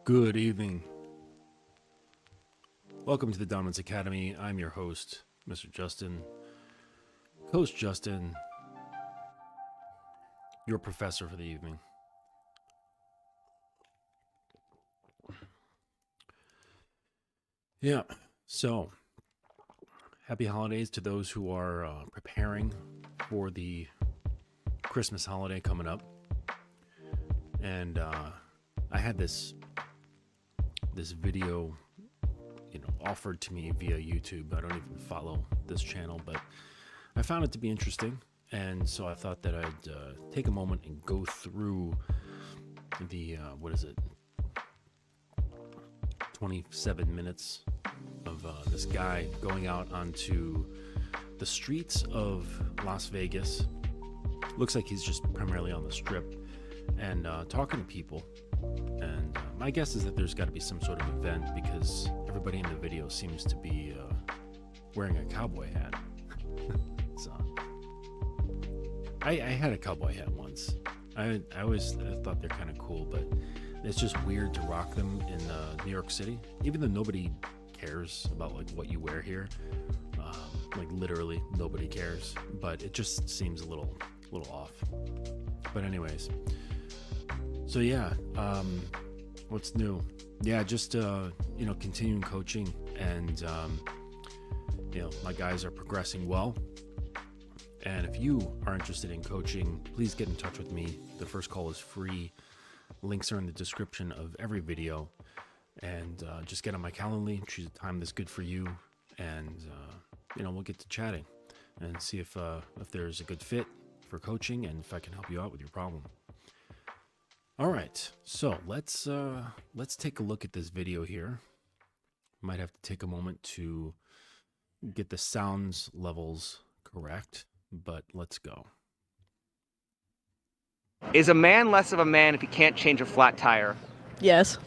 Good evening. Welcome to the Dominance Academy. I'm your host, Mr. Justin. Coach Justin, your professor for the evening. Yeah, so happy holidays to those who are preparing for the Christmas holiday coming up. And I had this video, offered to me via YouTube. I don't even follow this channel, but I found it to be interesting. And so I thought that I'd take a moment and go through the, 27 minutes of this guy going out onto the streets of Las Vegas. Looks like he's just primarily on the strip and talking to people. And my guess is that there's got to be some sort of event because everybody in the video seems to be wearing a cowboy hat. So I had a cowboy hat once. I always thought they're kind of cool, but it's just weird to rock them in New York City, even though nobody cares about like what you wear here. Like literally nobody cares, but it just seems a little off. But anyways, so yeah, what's new? Yeah, just continuing coaching, and my guys are progressing well. And if you are interested in coaching, please get in touch with me. The first call is free. Links are in the description of every video. And just get on my Calendly, choose a time that's good for you, and we'll get to chatting and see if there's a good fit for coaching and if I can help you out with your problem. All right, so let's take a look at this video here. Might have to take a moment to get the sounds levels correct, but let's go. Is a man less of a man if he can't change a flat tire? Yes.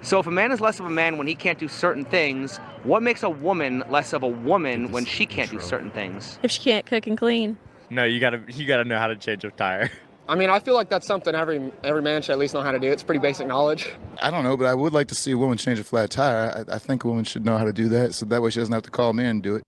So if a man is less of a man when he can't do certain things, what makes a woman less of a woman when she can't do certain things? If she can't cook and clean. No, you gotta know how to change a tire. I mean, I feel like that's something every man should at least know how to do. It's pretty basic knowledge. I don't know, but I would like to see a woman change a flat tire. I think a woman should know how to do that, so that way she doesn't have to call me and do it.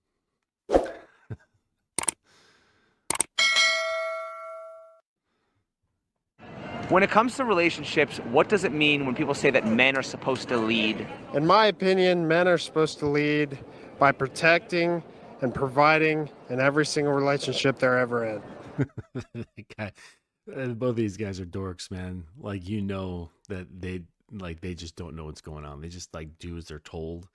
When it comes to relationships, what does it mean when people say that men are supposed to lead? In my opinion, men are supposed to lead by protecting and providing in every single relationship they're ever in. Both these guys are dorks, man. Like, that they just don't know what's going on. They just like do as they're told,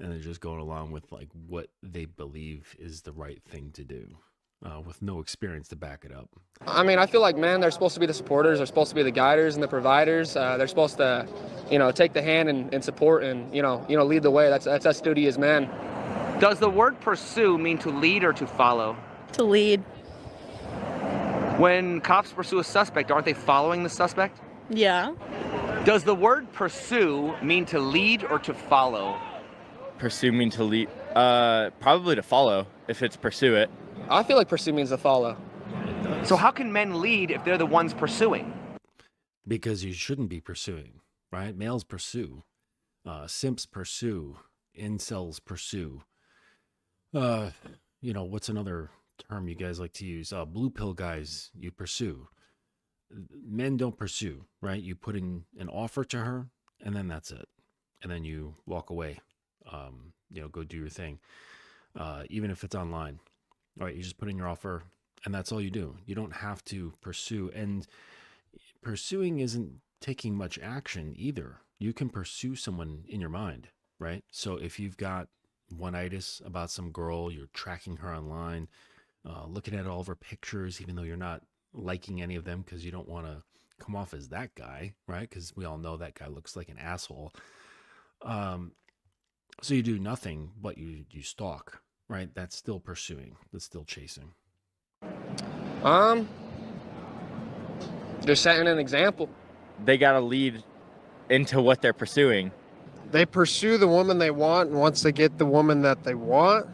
and they're just going along with like what they believe is the right thing to do, with no experience to back it up. I mean, I feel like men, they're supposed to be the supporters, they're supposed to be the guiders and the providers. They're supposed to, take the hand and support and, lead the way. That's us duty as men. Does the word pursue mean to lead or to follow? To lead. When cops pursue a suspect, aren't they following the suspect? Yeah. Does the word pursue mean to lead or to follow? Pursue mean to lead. Probably to follow if it's pursue it. I feel like pursue means to follow. So how can men lead if they're the ones pursuing? Because you shouldn't be pursuing, right? Males pursue, simps pursue, incels pursue. What's another term you guys like to use? Blue pill guys, you pursue. Men don't pursue, right? You put in an offer to her, and then that's it. And then you walk away, go do your thing. Even if it's online, all right, you just put in your offer, and that's all you do. You don't have to pursue. And pursuing isn't taking much action either. You can pursue someone in your mind, right? So if you've got one-itis about some girl, you're tracking her online, looking at all of her pictures, even though you're not liking any of them because you don't want to come off as that guy, right? Because we all know that guy looks like an asshole. So you do nothing but you stalk, right? That's still pursuing. That's still chasing. Just setting an example. They gotta lead into what they're pursuing. They pursue the woman they want, and once they get the woman that they want,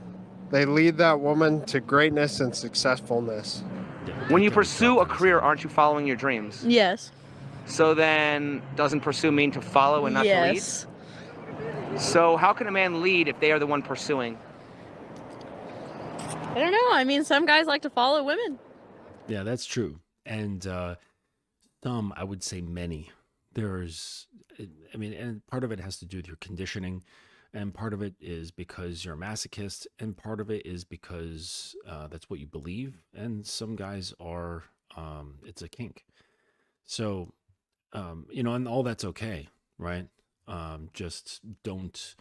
they lead that woman to greatness and successfulness. When you pursue a career, aren't you following your dreams? Yes. So then, doesn't pursue mean to follow and not yes. to lead? So how can a man lead if they are the one pursuing? I don't know. I mean, some guys like to follow women. Yeah, that's true. And some, I would say many. There's, I mean, and part of it has to do with your conditioning, and part of it is because you're a masochist, and part of it is because that's what you believe. And some guys are, it's a kink. So, and all that's okay, right? Just don't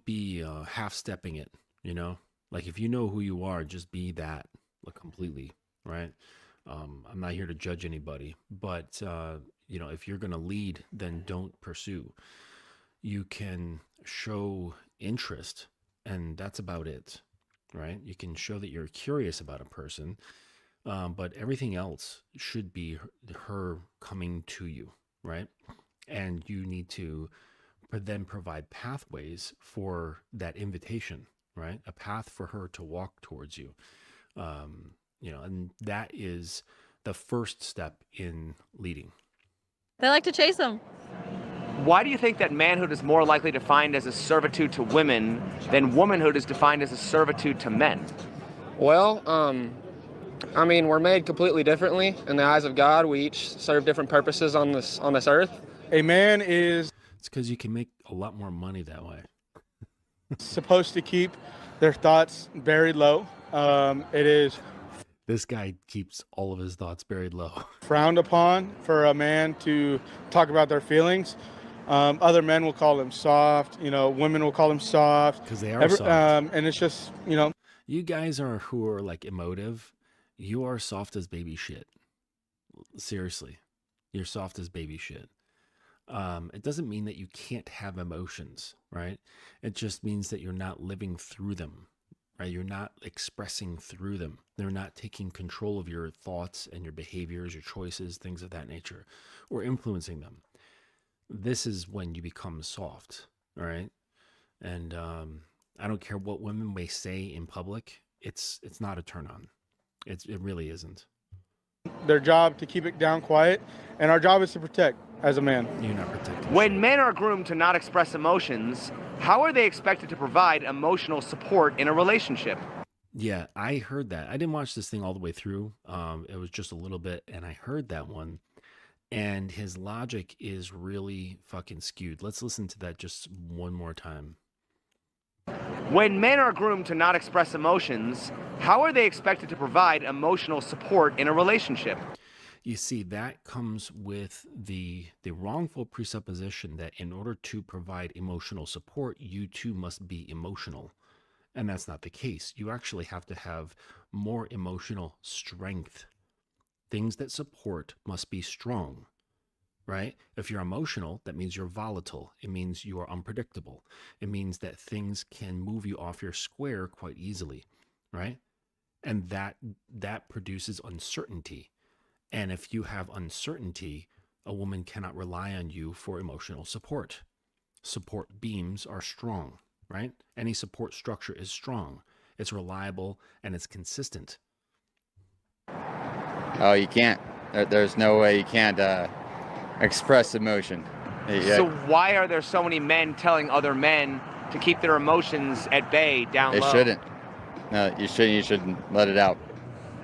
be half stepping it, like if you know who you are, just be that, like, completely, right? I'm not here to judge anybody, but if you're going to lead, then don't pursue. You can show interest, and that's about it, right? You can show that you're curious about a person, but everything else should be her coming to you, right? And you need to then provide pathways for that invitation, right? A path for her to walk towards you. And that is the first step in leading. They like to chase them. Why do you think that manhood is more likely defined as a servitude to women than womanhood is defined as a servitude to men? Well, I mean, we're made completely differently in the eyes of God. We each serve different purposes on this earth. A man is It's because you can make a lot more money that way. supposed to keep their thoughts buried low. It is This guy keeps all of his thoughts buried low. frowned upon for a man to talk about their feelings. Other men will call him soft. Women will call him soft. Because they are soft. And it's just, You guys who are like emotive, you are soft as baby shit. Seriously. You're soft as baby shit. It doesn't mean that you can't have emotions, right? It just means that you're not living through them, right? You're not expressing through them. They're not taking control of your thoughts and your behaviors, your choices, things of that nature, or influencing them. This is when you become soft, all right? And I don't care what women may say in public. It's not a turn on. It really isn't. their job to keep it down quiet. And our job is to protect as a man. You're not protected. When men are groomed to not express emotions, how are they expected to provide emotional support in a relationship? Yeah, I heard that. I didn't watch this thing all the way through. It was just a little bit, and I heard that one. And his logic is really fucking skewed. Let's listen to that just one more time. When men are groomed to not express emotions, how are they expected to provide emotional support in a relationship? You see, that comes with the wrongful presupposition that in order to provide emotional support, you too must be emotional. And that's not the case. You actually have to have more emotional strength. Things that support must be strong, right? If you're emotional, that means you're volatile. It means you are unpredictable. It means that things can move you off your square quite easily, right? And that produces uncertainty. And if you have uncertainty, a woman cannot rely on you for emotional support. Support beams are strong, right? Any support structure is strong. It's reliable and it's consistent. Oh, you can't. There's no way you can't express emotion. So why are there so many men telling other men to keep their emotions at bay, down They low? shouldn't. No, you shouldn't. You shouldn't let it out.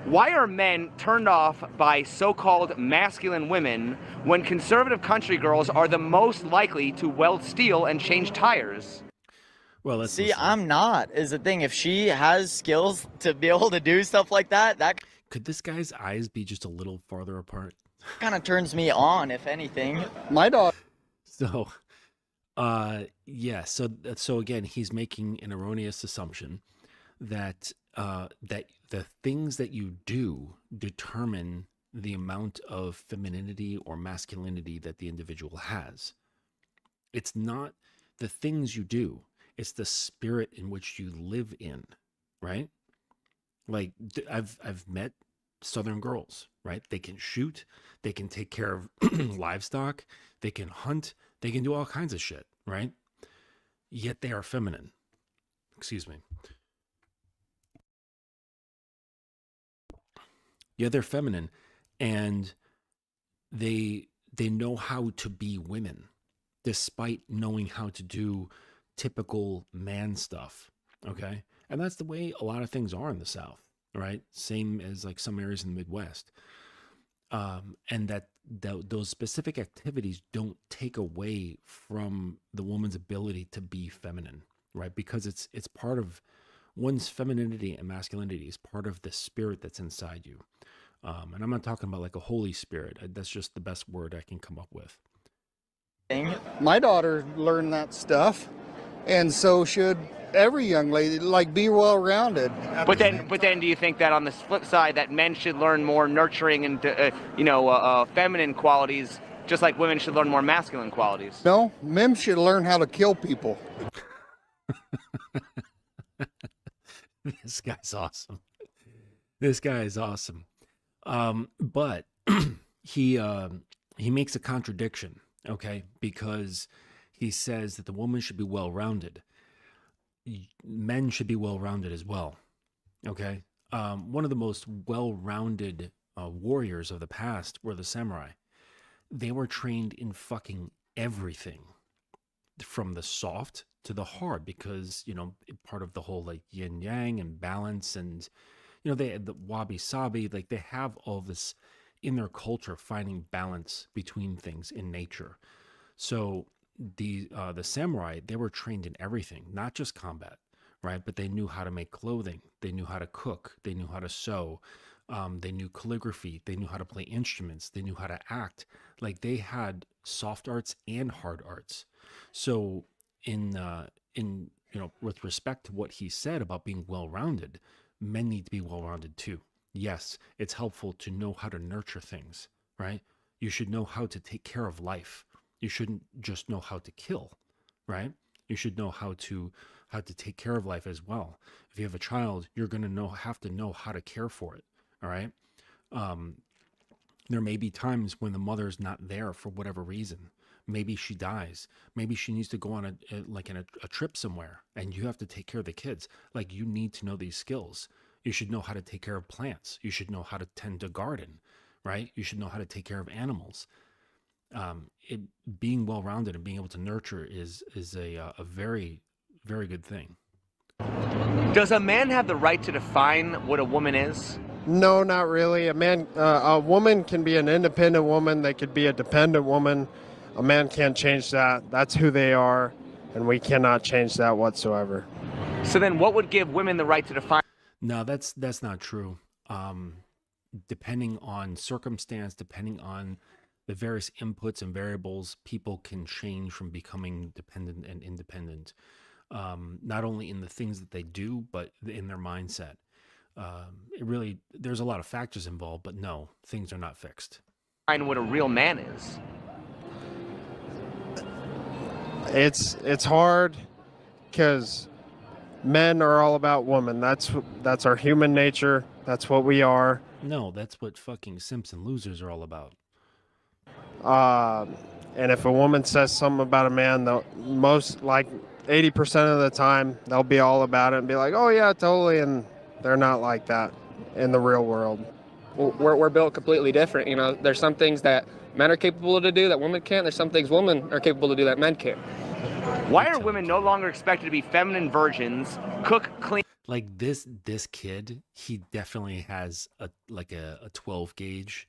Why are men turned off by so-called masculine women when conservative country girls are the most likely to weld steel and change tires? Well, let's See, listen. I'm not, is the thing. If she has skills to be able to do stuff like that, that Could this guy's eyes be just a little farther apart? kind of turns me on, if anything. My dog. So, yeah. So again, he's making an erroneous assumption that that the things that you do determine the amount of femininity or masculinity that the individual has. It's not the things you do; it's the spirit in which you live in, right? Like I've met Southern girls, right? They can shoot, they can take care of livestock, they can hunt, they can do all kinds of shit, right? Yet they are feminine. Excuse me. Yeah, they're feminine, and they know how to be women despite knowing how to do typical man stuff. Okay. And that's the way a lot of things are in the South, right? Same as like some areas in the Midwest. And those specific activities don't take away from the woman's ability to be feminine, right? Because it's part of one's femininity and masculinity is part of the spirit that's inside you. And I'm not talking about like a holy spirit. That's just the best word I can come up with. My daughter learned that stuff, and so should every young lady. Like, be well-rounded. But then, do you think that on the flip side, that men should learn more nurturing and feminine qualities, just like women should learn more masculine qualities? No, men should learn how to kill people. This guy's awesome. This guy is awesome. But he makes a contradiction, okay? Because he says that the woman should be well-rounded. Men should be well-rounded as well, okay? One of the most well-rounded warriors of the past were the samurai. They were trained in fucking everything, from the soft to the hard, because, part of the whole like yin yang and balance, and they had the wabi sabi, like they have all this in their culture, finding balance between things in nature. So the samurai, they were trained in everything, not just combat, right? But they knew how to make clothing, they knew how to cook, they knew how to sew, they knew calligraphy, they knew how to play instruments, they knew how to act. Like, they had soft arts and hard arts. So in with respect to what he said about being well-rounded, men need to be well-rounded too. Yes, it's helpful to know how to nurture things, right? You should know how to take care of life. You shouldn't just know how to kill, right? You should know how to take care of life as well. If you have a child, you're going to have to know how to care for it, all right? There may be times when the mother's not there for whatever reason. Maybe she dies. Maybe she needs to go on a trip somewhere, and you have to take care of the kids. Like, you need to know these skills. You should know how to take care of plants. You should know how to tend a garden, right? You should know how to take care of animals. Being well-rounded and being able to nurture is a very, very good thing. Does a man have the right to define what a woman is? No, not really. A woman can be an independent woman. They could be a dependent woman. A man can't change that. That's who they are, and we cannot change that whatsoever. So then what would give women the right to define? No, that's not true. Depending on circumstance, depending on the various inputs and variables, people can change from becoming dependent and independent, not only in the things that they do, but in their mindset. There's a lot of factors involved, but no, things are not fixed. Define what a real man is. It's hard because men are all about women. That's our human nature. That's what we are. No, that's what fucking simps and losers are all about. And if a woman says something about a man, most, like 80% of the time, they'll be all about it and be like, oh yeah, totally. And they're not like that in the real world. We're built completely different. There's some things that men are capable to do that women can't. There's some things women are capable to do that men can't. Why are women no longer expected to be feminine virgins, cook, clean? Like this kid, he definitely has a 12 gauge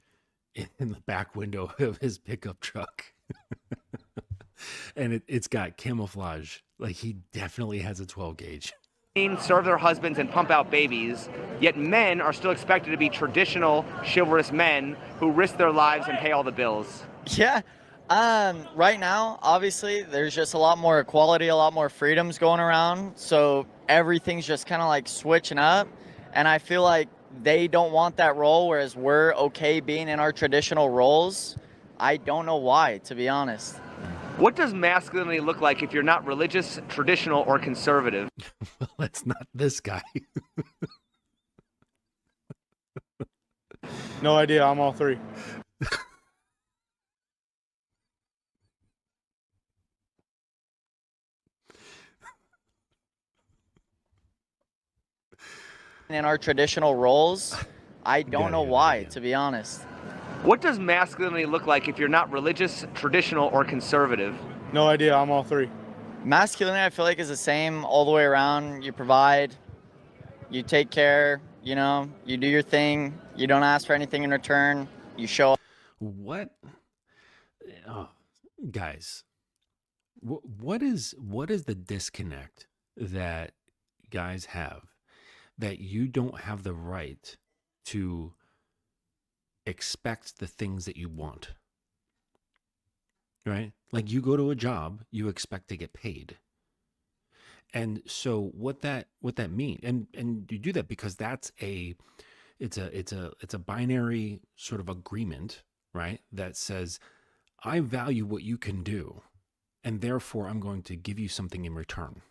in the back window of his pickup truck. And it's got camouflage. Like, he definitely has a 12 gauge. Serve their husbands and pump out babies, yet men are still expected to be traditional, chivalrous men who risk their lives and pay all the bills. Yeah. Right now, obviously, there's just a lot more equality, a lot more freedoms going around. So everything's just kind of like switching up. And I feel like they don't want that role, whereas we're okay being in our traditional roles. I don't know why, to be honest. What does masculinity look like if you're not religious, traditional, or conservative? Well, that's not this guy. No idea. I'm all three. In our traditional roles, I don't know why, to be honest. What does masculinity look like if you're not religious, traditional, or conservative? No idea. I'm all three. Masculinity, I feel like, is the same all the way around. You provide, you take care, you know, you do your thing. You don't ask for anything in return. You show up. What? Oh, guys, what is the disconnect that guys have that you don't have the right to expect the things that you want? Right? Like, you go to a job, you expect to get paid. And so what that means, and you do that because it's a binary sort of agreement, right? That says, I value what you can do, and therefore I'm going to give you something in return.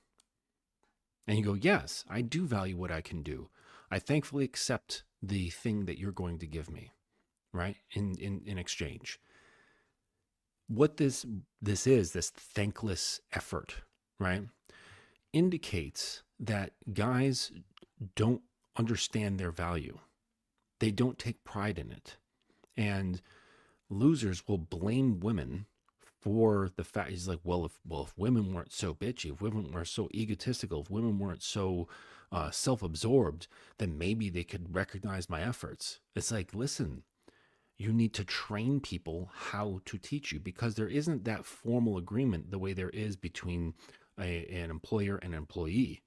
And you go, yes, I do value what I can do. I thankfully accept the thing that you're going to give me, right? In exchange. What this is, this thankless effort, right, indicates that guys don't understand their value. They don't take pride in it. And losers will blame women for the fact, he's like, well, if women weren't so bitchy, if women were so egotistical, if women weren't so self-absorbed, then maybe they could recognize my efforts. It's like, listen, you need to train people how to teach you, because there isn't that formal agreement the way there is between an employer and employee.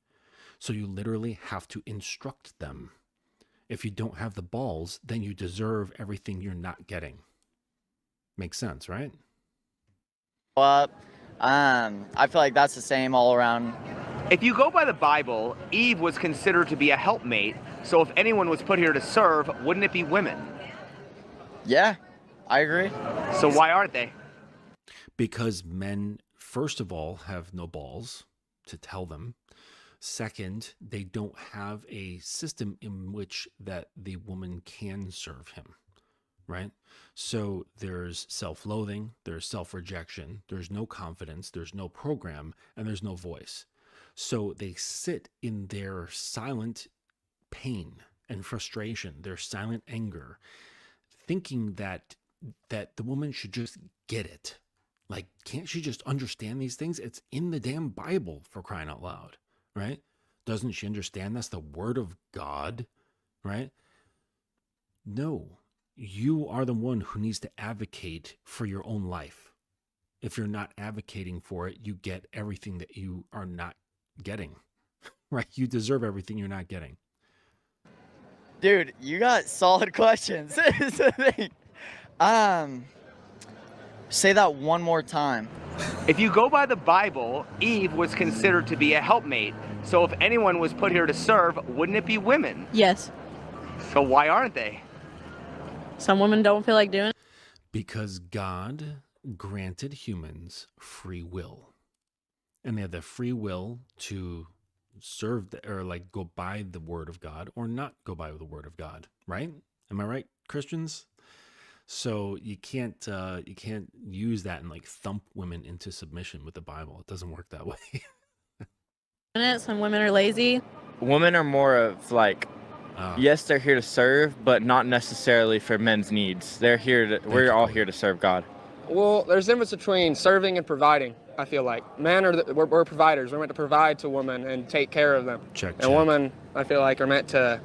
So you literally have to instruct them. If you don't have the balls, then you deserve everything you're not getting. Makes sense, right? Up. I feel like that's the same all around. If you go by the Bible, Eve was considered to be a helpmate, so if anyone was put here to serve, wouldn't it be women? Yeah, I agree. So why aren't they? Because men, first of all, have no balls to tell them. Second, they don't have a system in which that the woman can serve him, right? So there's self-loathing, there's self-rejection, there's no confidence, there's no program, and there's no voice. So they sit in their silent pain and frustration, their silent anger, thinking that the woman should just get it. Like, can't she just understand these things? It's in the damn Bible, for crying out loud, right? Doesn't she understand that's the word of God, right? No, you are the one who needs to advocate for your own life. If you're not advocating for it, you get everything that you are not getting, right? You deserve everything you're not getting. Dude, you got solid questions. Is the thing. Say that one more time. If you go by the Bible, Eve was considered to be a helpmate, so if anyone was put here to serve, wouldn't it be women? Yes. So why aren't they? Some women don't feel like doing it. Because God granted humans free will. And they have the free will to serve or like go by the word of God or not go by the word of God, right? Am I right, Christians? So you can't use that and like thump women into submission with the Bible. It doesn't work that way. Some women are lazy. Women are more of like, yes, they're here to serve, but not necessarily for men's needs. They're here to, we're all here to serve God. Well, there's a difference between serving and providing, I feel like. Men we're providers. We're meant to provide to women and take care of them. Check. And women, I feel like, are meant to,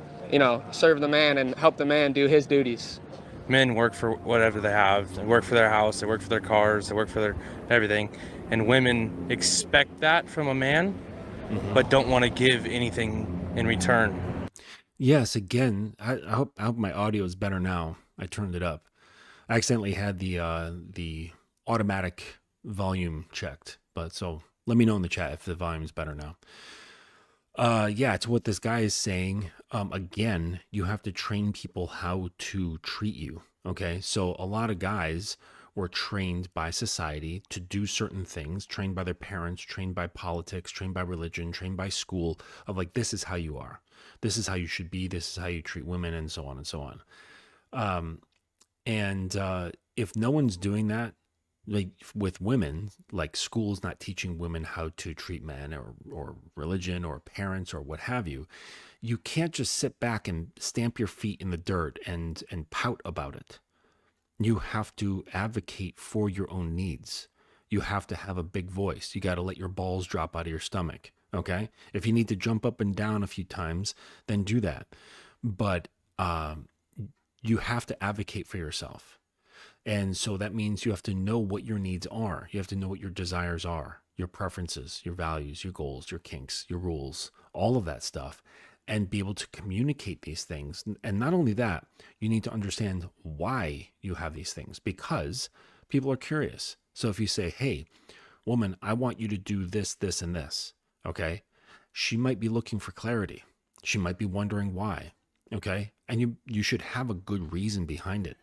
serve the man and help the man do his duties. Men work for whatever they have. They work for their house, they work for their cars, they work for their everything. And women expect that from a man, but don't want to give anything in return. Yes, again, I hope my audio is better now. I turned it up. I accidentally had the automatic volume checked, but so let me know in the chat if the volume is better now. Yeah, it's what this guy is saying. Again, you have to train people how to treat you. Okay, so a lot of guys were trained by society to do certain things, trained by their parents, trained by politics, trained by religion, trained by school, of like, this is how you are, this is how you should be, this is how you treat women, and so on and so on. If no one's doing that, like with women, like school's not teaching women how to treat men or religion or parents or what have you, you can't just sit back and stamp your feet in the dirt and pout about it. You have to advocate for your own needs. You have to have a big voice. You got to let your balls drop out of your stomach. Okay. If you need to jump up and down a few times, then do that. But you have to advocate for yourself. And so that means you have to know what your needs are. You have to know what your desires are, your preferences, your values, your goals, your kinks, your rules, all of that stuff, and be able to communicate these things. And not only that, you need to understand why you have these things, because people are curious. So if you say, hey, woman, I want you to do this, this, and this, okay? She might be looking for clarity. She might be wondering why, okay? And you should have a good reason behind it.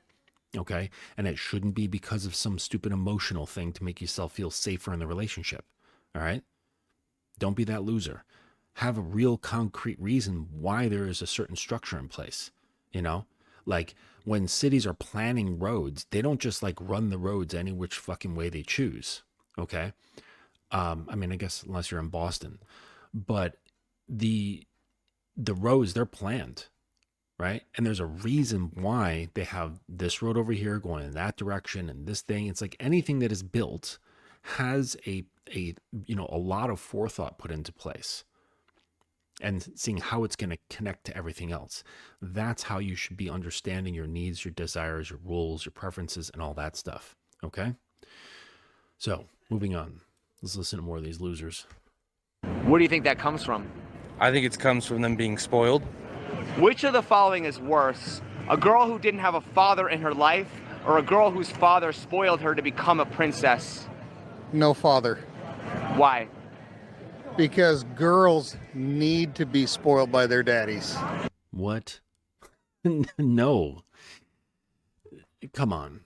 Okay. And it shouldn't be because of some stupid emotional thing to make yourself feel safer in the relationship. All right. Don't be that loser. Have a real concrete reason why there is a certain structure in place. You know, like when cities are planning roads, they don't just like run the roads any which fucking way they choose. Okay. I mean, I guess unless you're in Boston, but the roads, they're planned. Right. And there's a reason why they have this road over here going in that direction and this thing. It's like anything that is built has a lot of forethought put into place and seeing how it's going to connect to everything else. That's how you should be understanding your needs, your desires, your rules, your preferences, and all that stuff. Okay. So moving on, let's listen to more of these losers. Where do you think that comes from? I think it comes from them being spoiled. Which of the following is worse? A girl who didn't have a father in her life, or a girl whose father spoiled her to become a princess? No father. Why? Because girls need to be spoiled by their daddies. What? No. Come on.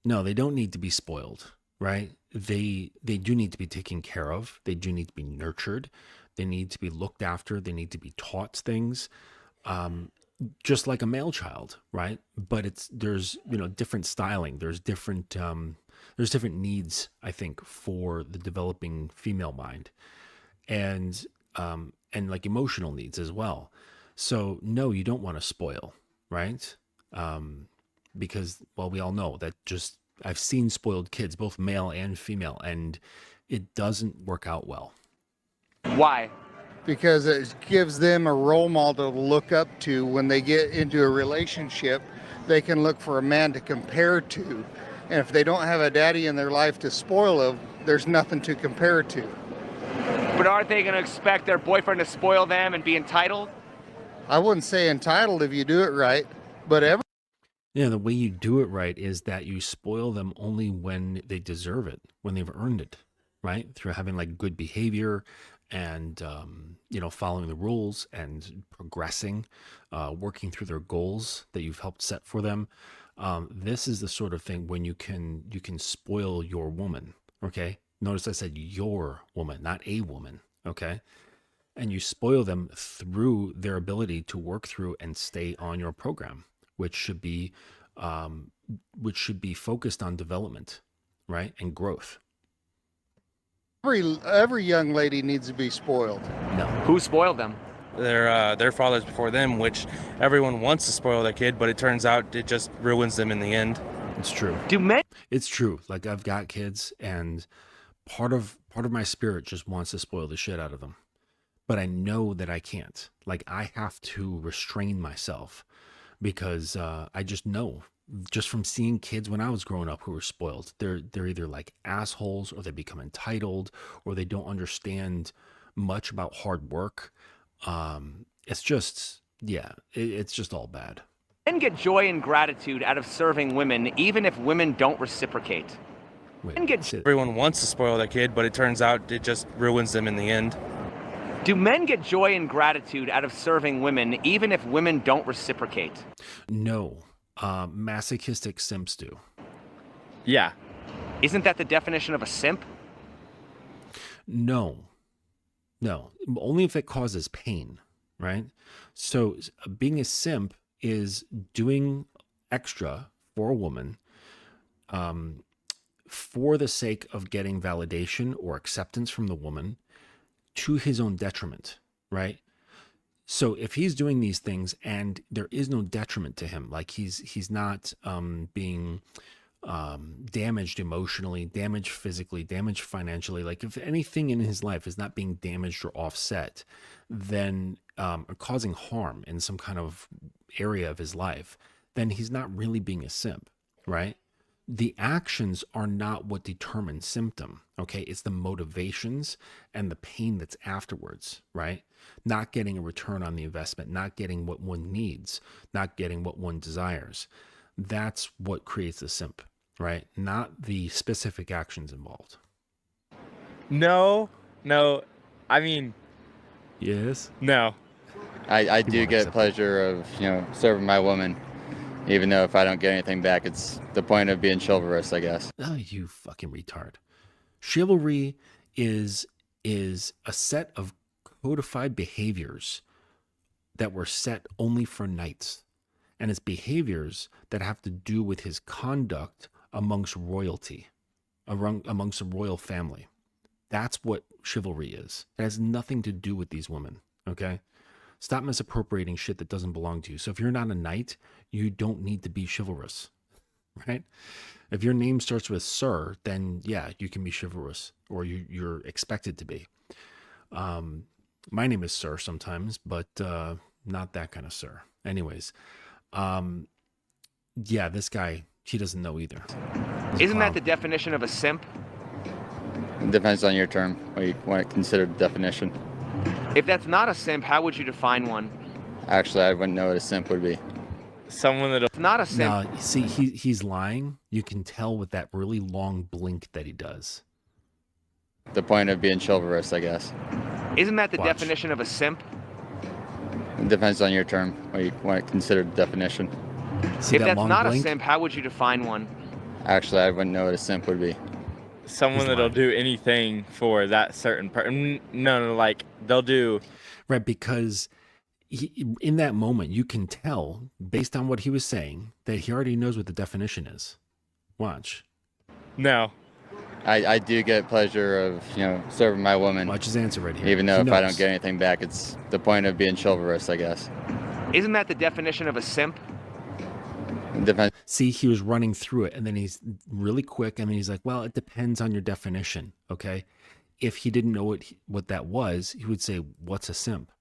No, they don't need to be spoiled, right? They do need to be taken care of. They do need to be nurtured. They need to be looked after. They need to be taught things. Just like a male child, right? But there's different styling. There's different needs, I think, for the developing female mind, and like emotional needs as well. So no, you don't want to spoil, right? Because, well, we all know that I've seen spoiled kids, both male and female, and it doesn't work out well. Why? Because it gives them a role model to look up to. When they get into a relationship, they can look for a man to compare to. And if they don't have a daddy in their life to spoil them, there's nothing to compare to. But aren't they going to expect their boyfriend to spoil them and be entitled? I wouldn't say entitled if you do it right, but the way you do it right is that you spoil them only when they deserve it, when they've earned it, right? Through having like good behavior, and following the rules and progressing, working through their goals that you've helped set for them. This is the sort of thing when you can spoil your woman. Okay, notice I said your woman, not a woman. Okay, and you spoil them through their ability to work through and stay on your program, which should be focused on development, right, and growth. every young lady needs to be spoiled. No. Who spoiled them? Their fathers before them, which everyone wants to spoil their kid, but it turns out it just ruins them in the end. It's true. It's true. Like, I've got kids, and part of my spirit just wants to spoil the shit out of them. But I know that I can't. Like, I have to restrain myself because I just know, just from seeing kids when I was growing up who were spoiled, they're either like assholes, or they become entitled, or they don't understand much about hard work. It's just, it's just all bad. Men get joy and gratitude out of serving women, even if women don't reciprocate. Everyone wants to spoil their kid, but it turns out it just ruins them in the end. Do men get joy and gratitude out of serving women, even if women don't reciprocate? No. Masochistic simps do. Yeah. Isn't that the definition of a simp? No. Only if it causes pain, right? So being a simp is doing extra for a woman for the sake of getting validation or acceptance from the woman to his own detriment, right? So if he's doing these things and there is no detriment to him, like he's not being damaged emotionally, damaged physically, damaged financially, like if anything in his life is not being damaged or offset, then causing harm in some kind of area of his life, then he's not really being a simp, right? The actions are not what determines symptom, okay? It's the motivations and the pain that's afterwards, right? Not getting a return on the investment, not getting what one needs, not getting what one desires. That's what creates a simp, right? Not the specific actions involved. No. I mean, yes. No. I do get pleasure of, serving my woman. Even though if I don't get anything back, it's the point of being chivalrous, I guess. Oh, you fucking retard. Chivalry is a set of codified behaviors that were set only for knights. And it's behaviors that have to do with his conduct amongst royalty, amongst a royal family. That's what chivalry is. It has nothing to do with these women, okay? Stop misappropriating shit that doesn't belong to you. So if you're not a knight, you don't need to be chivalrous, right? If your name starts with sir, then yeah, you can be chivalrous, or you're expected to be. My name is Sir sometimes, but not that kind of sir. Anyways, yeah, this guy, he doesn't know either. Isn't that the definition of a simp? It depends on your term, what you want to consider the definition. If that's not a simp, how would you define one? Actually, I wouldn't know what a simp would be. Someone that'll... It's not a simp. Now, see, he's lying. You can tell with that really long blink that he does. The point of being chivalrous, I guess. Isn't that the definition of a simp? It depends on your term, what you want to consider the definition. See if that that's long not blink? a simp, how would you define one? Actually, I wouldn't know what a simp would be. Someone that'll do anything for that certain person. No, like they'll do. Right, because in that moment, you can tell, based on what he was saying, that he already knows what the definition is. Watch. No. I do get pleasure of, serving my woman. Watch his answer right here. Even though He if I knows. don't get anything back, it's the point of being chivalrous, I guess. Isn't that the definition of a simp? See, he was running through it, and then he's really quick, and then he's like, well, it depends on your definition, okay? If he didn't know what that was, he would say, what's a simp?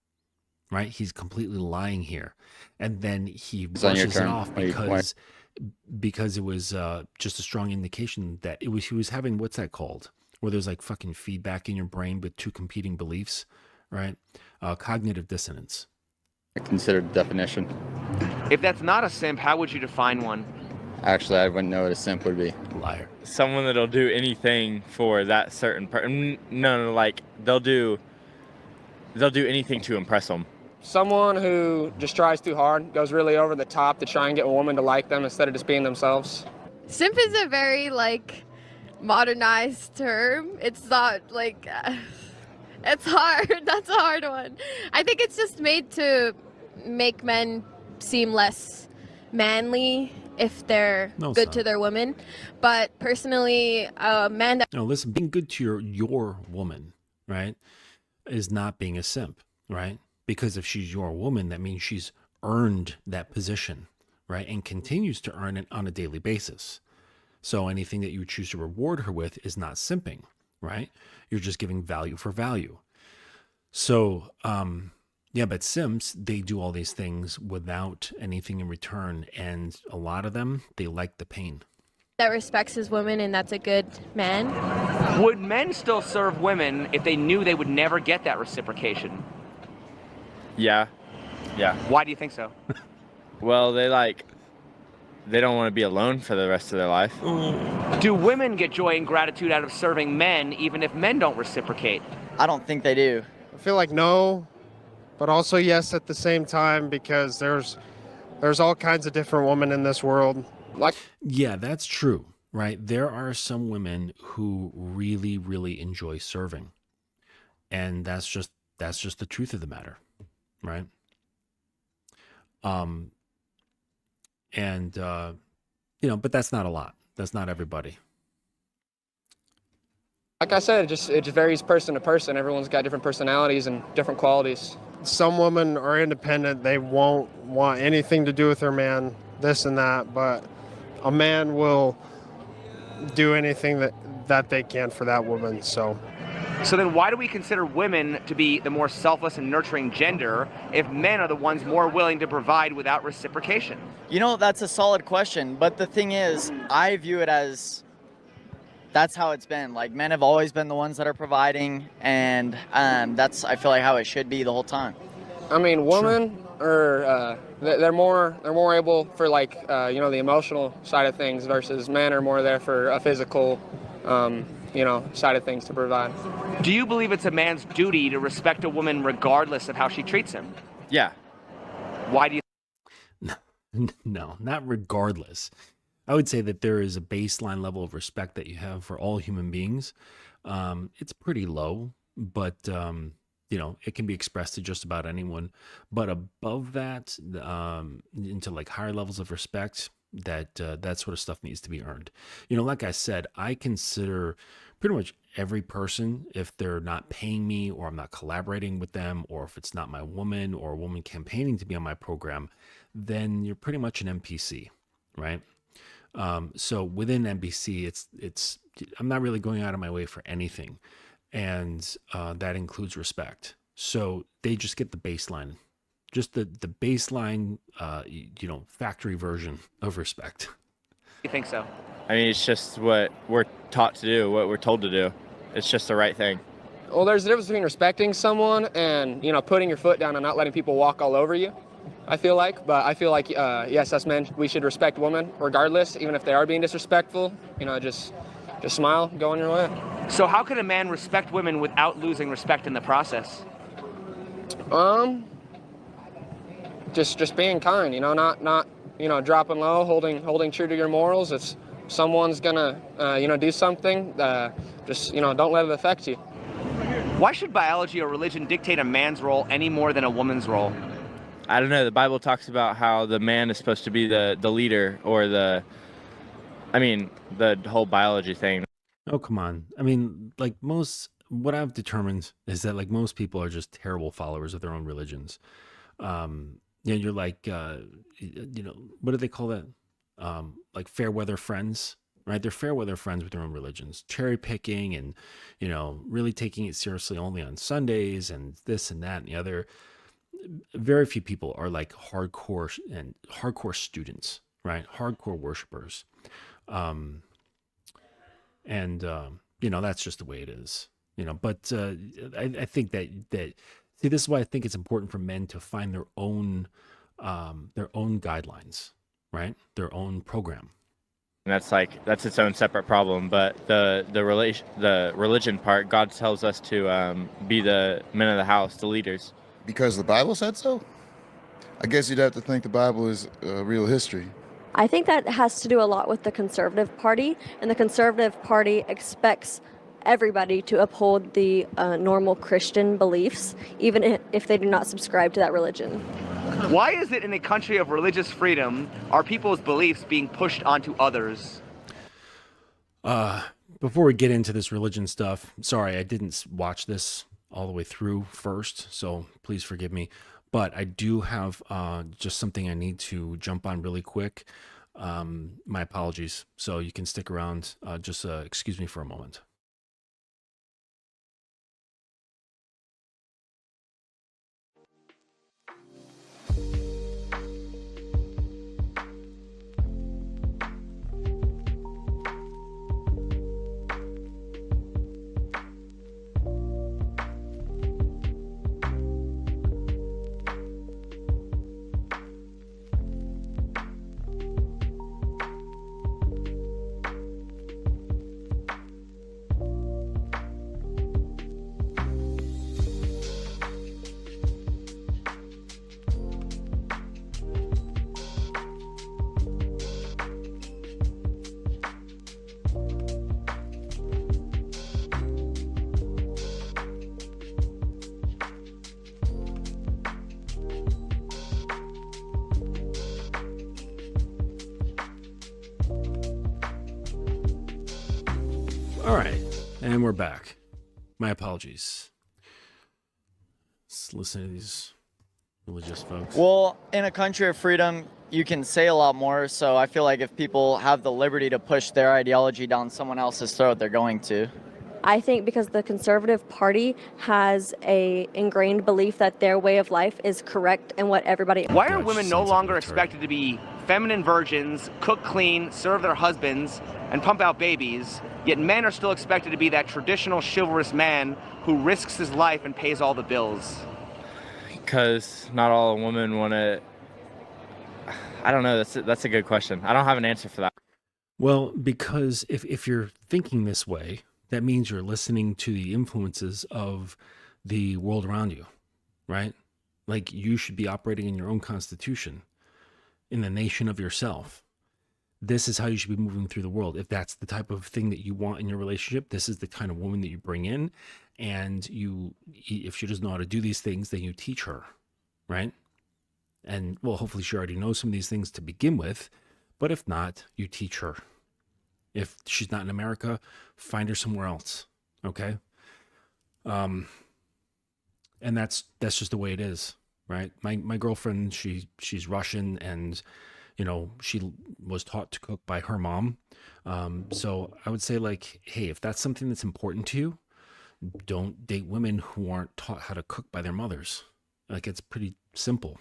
Right? He's completely lying here. And then he brushes it off because it was just a strong indication that he was having, what's that called? Where there's like fucking feedback in your brain with two competing beliefs, right? Cognitive dissonance. Considered definition. If that's not a simp, how would you define one? Actually, I wouldn't know what a simp would be. Liar. Someone that'll do anything for that certain person. No, like they'll do anything to impress them. Someone who just tries too hard, goes really over the top to try and get a woman to like them instead of just being themselves. Simp is a very modernized term. It's not it's hard. That's a hard one. I think it's just made to make men seem less manly if they're good to their women. But personally, a man that... No, listen, being good to your woman, right, is not being a simp, right? Because if she's your woman, that means she's earned that position, right? And continues to earn it on a daily basis. So anything that you choose to reward her with is not simping, right? You're just giving value for value. So, yeah, but simps, they do all these things without anything in return. And a lot of them, they like the pain. that respects his woman and that's a good man. Would men still serve women if they knew they would never get that reciprocation? Yeah. Why do you think so? Well, they don't want to be alone for the rest of their life. Do women get joy and gratitude out of serving men even if men don't reciprocate? I don't think they do. I feel like no, but also yes at the same time, because there's all kinds of different women in this world. Yeah, that's true, right? There are some women who really, really enjoy serving. And that's just the truth of the matter, right? But that's not a lot. That's not everybody. Like I said, it just varies person to person. Everyone's got different personalities and different qualities. Some women are independent. They won't want anything to do with their man, this and that, but a man will do anything that they can for that woman. So then why do we consider women to be the more selfless and nurturing gender if men are the ones more willing to provide without reciprocation? You know, that's a solid question, but the thing is, I view it as that's how it's been. Like, men have always been the ones that are providing, and that's, I feel like, how it should be the whole time. I mean, women are they're more able for like you know, the emotional side of things, versus men are more there for a physical you know, side of things to provide. Do you believe it's a man's duty to respect a woman regardless of how she treats him? Yeah. Why do you? No, not regardless. I would say that there is a baseline level of respect that you have for all human beings. It's pretty low, but you know, it can be expressed to just about anyone. But above that, into like higher levels of respect, that sort of stuff needs to be earned. You know, like I said, I consider pretty much every person, if they're not paying me, or I'm not collaborating with them, or if it's not my woman or a woman campaigning to be on my program, then you're pretty much an NPC, right? So within NBC, it's I'm not really going out of my way for anything, and that includes respect. So they just get the baseline, just the baseline, you know, factory version of respect. You think so? I mean, it's just what we're taught to do, what we're told to do. It's just the right thing. Well, there's a difference between respecting someone and, you know, putting your foot down and not letting people walk all over you, I feel like. But I feel like, yes, us men, we should respect women regardless, even if they are being disrespectful. You know, just smile, go on your way. So how can a man respect women without losing respect in the process? Just being kind, you know, not you know, dropping low, holding true to your morals. If someone's gonna you know, do something, just, you know, don't let it affect you. Why should biology or religion dictate a man's role any more than a woman's role? I don't know. The Bible talks about how the man is supposed to be the leader, or the whole biology thing. Oh, come on. I mean, like what I've determined is that like most people are just terrible followers of their own religions. You know, you're like, you know, what do they call that? Like fair weather friends, right? They're fair weather friends with their own religions, cherry picking and, you know, really taking it seriously only on Sundays and this and that and the other. Very few people are like hardcore students, right? Hardcore worshipers. You know, that's just the way it is, you know, but I think that see, this is why I think it's important for men to find their own guidelines, right? Their own program. And that's its own separate problem. But the religion part, God tells us to be the men of the house, the leaders. Because the Bible said so? I guess you'd have to think the Bible is real history. I think that has to do a lot with the Conservative Party, and the Conservative Party expects everybody to uphold the normal Christian beliefs, even if they do not subscribe to that religion. Why is it in a country of religious freedom are people's beliefs being pushed onto others? Before we get into this religion stuff, sorry, I didn't watch this all the way through first, so please forgive me. But I do have just something I need to jump on really quick. My apologies. So you can stick around. Just excuse me for a moment. And we're back. My apologies. Let's listen to these religious folks. Well, in a country of freedom, you can say a lot more. So I feel like if people have the liberty to push their ideology down someone else's throat, they're going to. I think because the Conservative Party has a ingrained belief that their way of life is correct and what everybody... Why are women no longer expected to be feminine virgins, cook clean, serve their husbands, and pump out babies, yet men are still expected to be that traditional chivalrous man who risks his life and pays all the bills? Because not all women want to. I don't know. That's a good question. I don't have an answer for that. Well, because if you're thinking this way, that means you're listening to the influences of the world around you, right? Like you should be operating in your own constitution, in the nation of yourself. This is how you should be moving through the world. If that's the type of thing that you want in your relationship, this is the kind of woman that you bring in. And if she doesn't know how to do these things, then you teach her, right? And well, hopefully she already knows some of these things to begin with, but if not, you teach her. If she's not in America, find her somewhere else, okay? And that's just the way it is, right? My girlfriend, she's Russian, and you know, she was taught to cook by her mom. So I would say, like, hey, if that's something that's important to you, don't date women who aren't taught how to cook by their mothers. Like, it's pretty simple,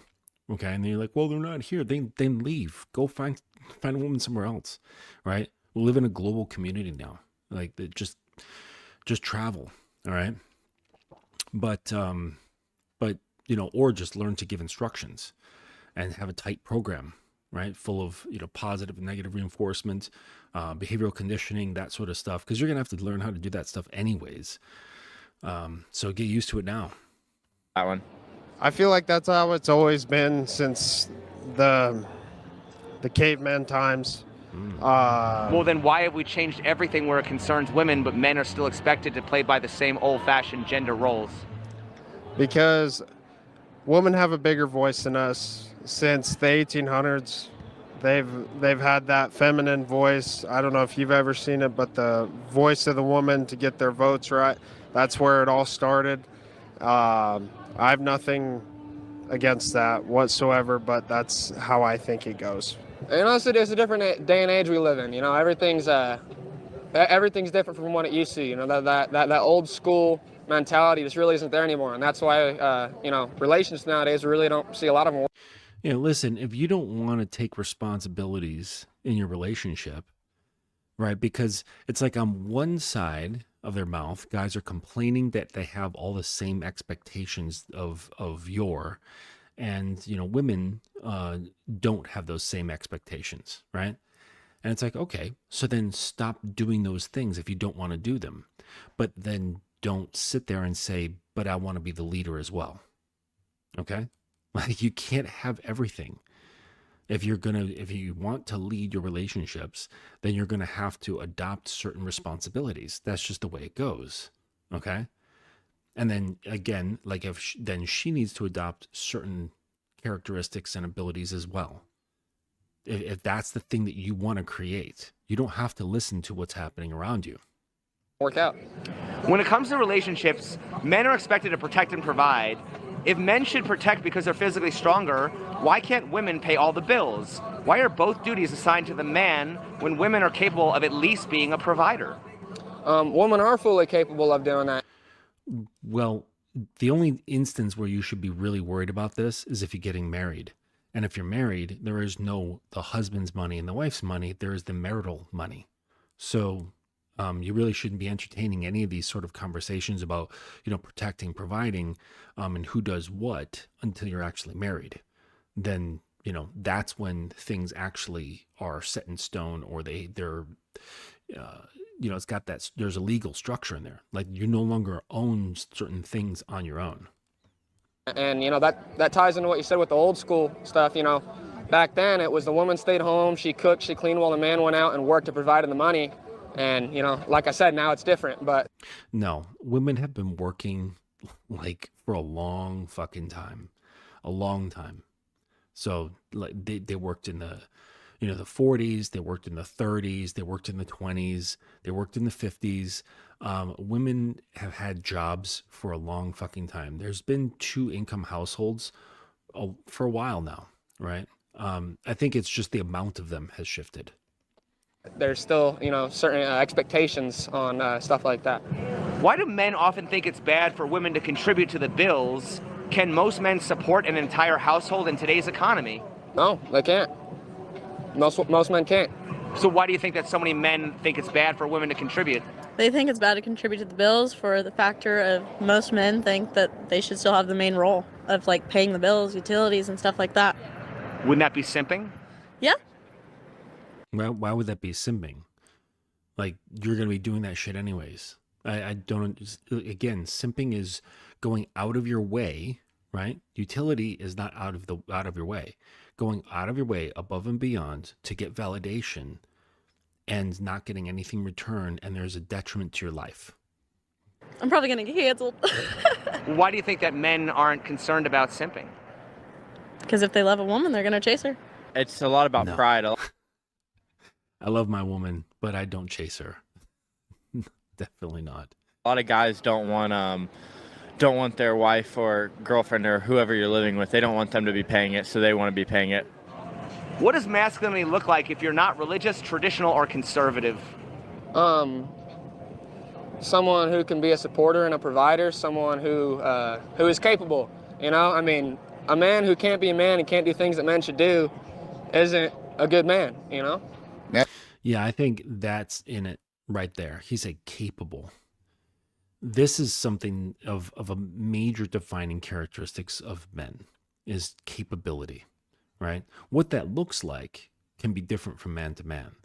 okay? And then you're like, well, they're not here. Then leave. Go find a woman somewhere else, right? We live in a global community now. Like, just travel, all right? But you know, or just learn to give instructions and have a tight program, right? Full of, you know, positive and negative reinforcement, behavioral conditioning, that sort of stuff. Because you're going to have to learn how to do that stuff anyways. So get used to it now. That one. I feel like that's how it's always been since the caveman times. Well, then why have we changed everything where it concerns women, but men are still expected to play by the same old-fashioned gender roles? Because women have a bigger voice than us. Since the 1800s, they've had that feminine voice. I don't know if you've ever seen it, but the voice of the woman to get their votes right, that's where it all started. I have nothing against that whatsoever, but that's how I think it goes. And also, it's a different day and age we live in. You know, everything's different from what it used to. You know, that old school mentality just really isn't there anymore, and that's why you know, relations nowadays we really don't see a lot of them. Yeah, listen, if you don't want to take responsibilities in your relationship, right? Because it's like on one side of their mouth, guys are complaining that they have all the same expectations of your, and you know, women don't have those same expectations, right? And it's like, okay, so then stop doing those things if you don't want to do them, but then don't sit there and say, but I want to be the leader as well. Okay? Like, you can't have everything. If you want to lead your relationships, then you're going to have to adopt certain responsibilities. That's just the way it goes. Okay? And then again, like then she needs to adopt certain characteristics and abilities as well. If that's the thing that you want to create, you don't have to listen to what's happening around you. Work out. When it comes to relationships, men are expected to protect and provide. If men should protect because they're physically stronger, why can't women pay all the bills? Why are both duties assigned to the man when women are capable of at least being a provider? Women are fully capable of doing that. Well, the only instance where you should be really worried about this is if you're getting married. And if you're married, there is no the husband's money and the wife's money. There is the marital money. So you really shouldn't be entertaining any of these sort of conversations about, you know, protecting, providing, and who does what until you're actually married. Then, you know, that's when things actually are set in stone, or they're, you know, it's got that, there's a legal structure in there. Like, you no longer own certain things on your own. And, you know, that ties into what you said with the old school stuff. You know, back then it was the woman stayed home, she cooked, she cleaned while the man went out and worked to provide the money. And, you know, like I said, now it's different, but... No, women have been working, like, for a long fucking time. A long time. So, like, they worked in the you know, the 40s, they worked in the 30s, they worked in the 20s, they worked in the 50s. Women have had jobs for a long fucking time. There's been 2-income households for a while now, right? I think it's just the amount of them has shifted. There's still, certain expectations on stuff like that. Why do men often think it's bad for women to contribute to the bills? Can most men support an entire household in today's economy? No, they can't. Most men can't. So why do you think that so many men think it's bad for women to contribute? They think it's bad to contribute to the bills for the factor of most men think that they should still have the main role of like paying the bills, utilities, and stuff like that. Wouldn't that be simping? Yeah. Why would that be simping? Like, you're going to be doing that shit anyways. I don't, again, simping is going out of your way, right? Utility is not out of your way. Going out of your way above and beyond to get validation and not getting anything in return, and there's a detriment to your life. I'm probably going to get canceled. Why do you think that men aren't concerned about simping? Because if they love a woman, they're going to chase her. It's a lot about pride. I love my woman, but I don't chase her. Definitely not. A lot of guys don't want their wife or girlfriend or whoever you're living with, they don't want them to be paying it, so they want to be paying it. What does masculinity look like if you're not religious, traditional, or conservative? Someone who can be a supporter and a provider, someone who is capable. I mean, a man who can't be a man and can't do things that men should do isn't a good man, Yeah, I think that's in it right there. He said capable. This is something of a major defining characteristics of men is capability, right? What that looks like can be different from man to man,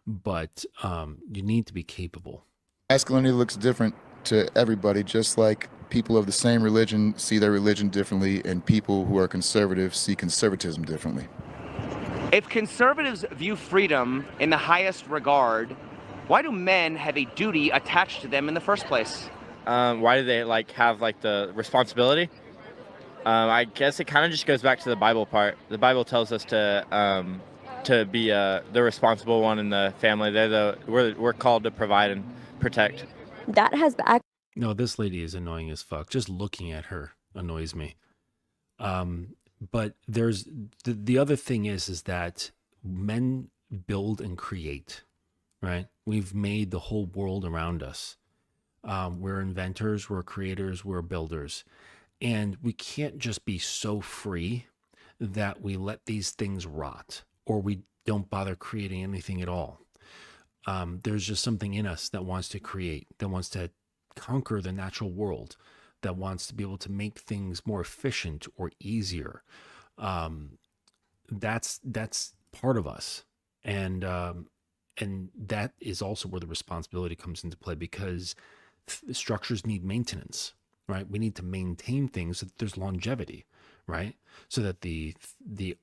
but you need to be capable. Masculinity looks different to everybody, just like people of the same religion see their religion differently, and people who are conservative see conservatism differently. If conservatives view freedom in the highest regard, why do men have a duty attached to them in the first place? Why do they have the responsibility? I guess it kind of just goes back to the Bible part. The Bible tells us to be the responsible one in the family. We're called to provide and protect. That has No, this lady is annoying as fuck. Just looking at her annoys me. But there's the other thing is that men build and create, right? We've made the whole world around us. We're inventors, we're creators, we're builders. And we can't just be so free that we let these things rot or we don't bother creating anything at all. There's just something in us that wants to create, that wants to conquer the natural world, that wants to be able to make things more efficient or easier. That's part of us. And that is also where the responsibility comes into play, because structures need maintenance, right? We need to maintain things so that there's longevity, right? So that the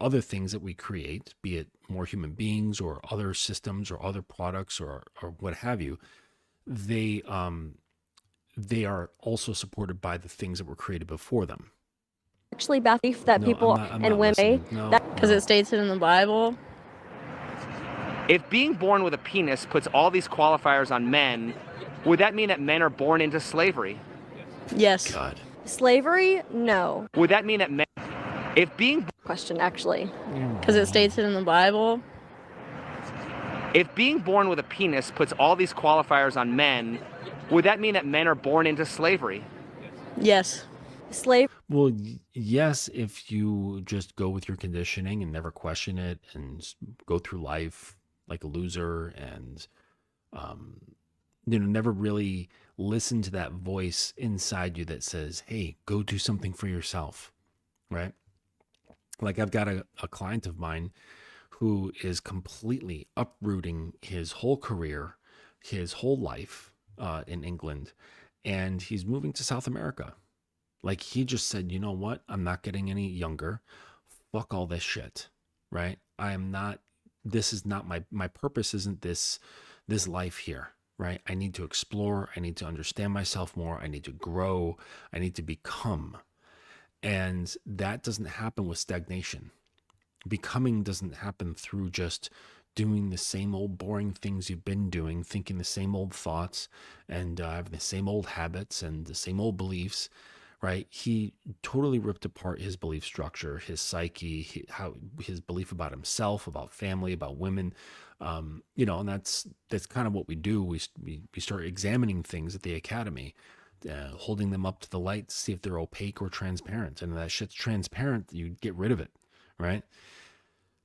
other things that we create, be it more human beings or other systems or other products or what have you, they are also supported by the things that were created before them. actually belief that No, people I'm and not women listening. No. Because it states it in the Bible. If being born with a penis puts all these qualifiers on men, would that mean that men are born into slavery? Yes. God. slavery, no. Would that mean that men, if being Question actually. Because it states it in the Bible. if being born with a penis puts all these qualifiers on men, would that mean that men are born into slavery? Yes. Slave. Well, yes, if you just go with your conditioning and never question it and go through life like a loser and, never really listen to that voice inside you that says, hey, go do something for yourself, right? Like I've got a client of mine who is completely uprooting his whole career, his whole life in England, and he's moving to South America. Like he just said, you know what? I'm not getting any younger. Fuck all this shit, right? This is not my purpose isn't this life here, right? I need to explore. I need to understand myself more. I need to grow. I need to become. And that doesn't happen with stagnation, Becoming doesn't happen through just doing the same old boring things you've been doing, thinking the same old thoughts, and having the same old habits and the same old beliefs, right? He totally ripped apart his belief structure, his psyche, his belief about himself, about family, about women, and that's kind of what we do. We start examining things at the academy, holding them up to the light to see if they're opaque or transparent. And if that shit's transparent, you get rid of it, right?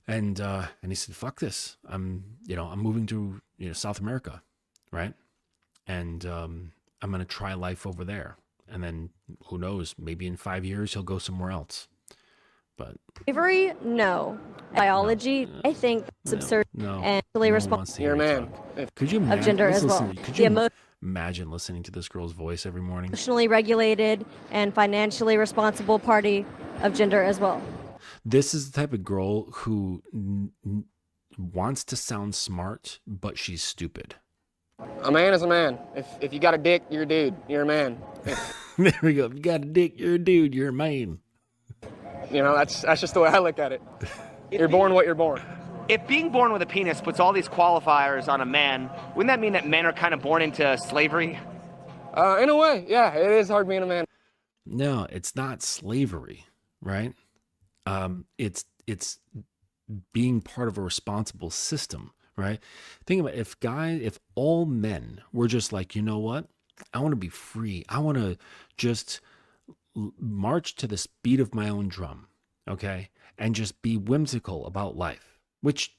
And he said, "Fuck this! I'm moving to South America, right? And I'm gonna try life over there. And then who knows? Maybe in 5 years he'll go somewhere else." But Slavery, no. Biology, I think it's absurd and really responsible You're a man. Could you of imagine, gender as well. Could The you imagine listening to this girl's voice every morning? emotionally regulated and financially responsible party of gender as well. This is the type of girl who wants to sound smart, but she's stupid. A man is a man. If you got a dick, you're a dude. You're a man. There we go. If you got a dick, you're a dude. You're a man. That's just the way I look at it. You're born what you're born. If being born with a penis puts all these qualifiers on a man, wouldn't that mean that men are kind of born into slavery? In a way, yeah. It is hard being a man. No, it's not slavery, right? It's being part of a responsible system, right? Think about if all men were just like, you know what? I want to be free. I want to just march to the beat of my own drum, okay? And just be whimsical about life, which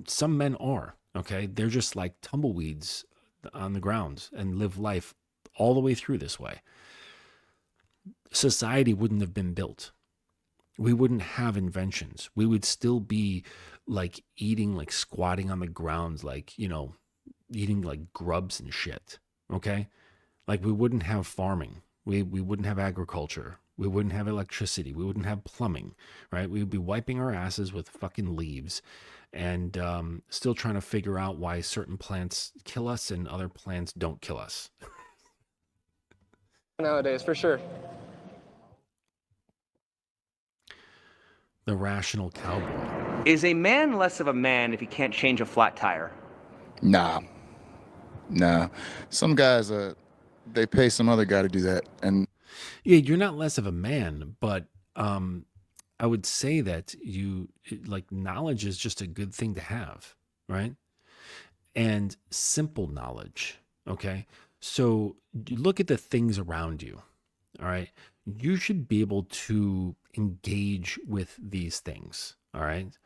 some men are, okay? They're just like tumbleweeds on the ground and live life all the way through this way. Society wouldn't have been built. We wouldn't have inventions. We would still be like eating, like squatting on the ground, like, eating like grubs and shit, okay? Like we wouldn't have farming. We wouldn't have agriculture. We wouldn't have electricity. We wouldn't have plumbing, right? We would be wiping our asses with fucking leaves and still trying to figure out why certain plants kill us and other plants don't kill us. Nowadays, for sure. The rational cowboy. Is a man less of a man if he can't change a flat tire? Nah. Some guys, they pay some other guy to do that. And yeah, you're not less of a man, but I would say that knowledge is just a good thing to have, right? And simple knowledge, okay? So you look at the things around you, all right? You should be able to engage with these things, all right?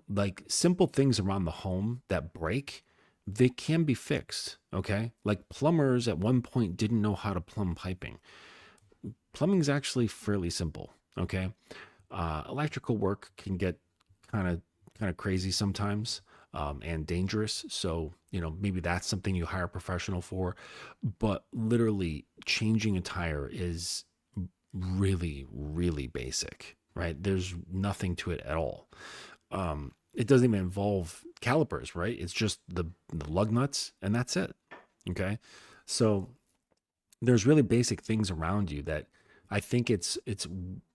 Like simple things around the home that break, they can be fixed, okay? Like plumbers at one point didn't know how to plumb piping. Plumbing is actually fairly simple, okay? Electrical work can get kind of crazy sometimes and dangerous. So, maybe that's something you hire a professional for. But literally changing a tire is really, really basic, right? There's nothing to it at all. It doesn't even involve calipers, right? It's just the lug nuts and that's it. Okay. So there's really basic things around you that I think it's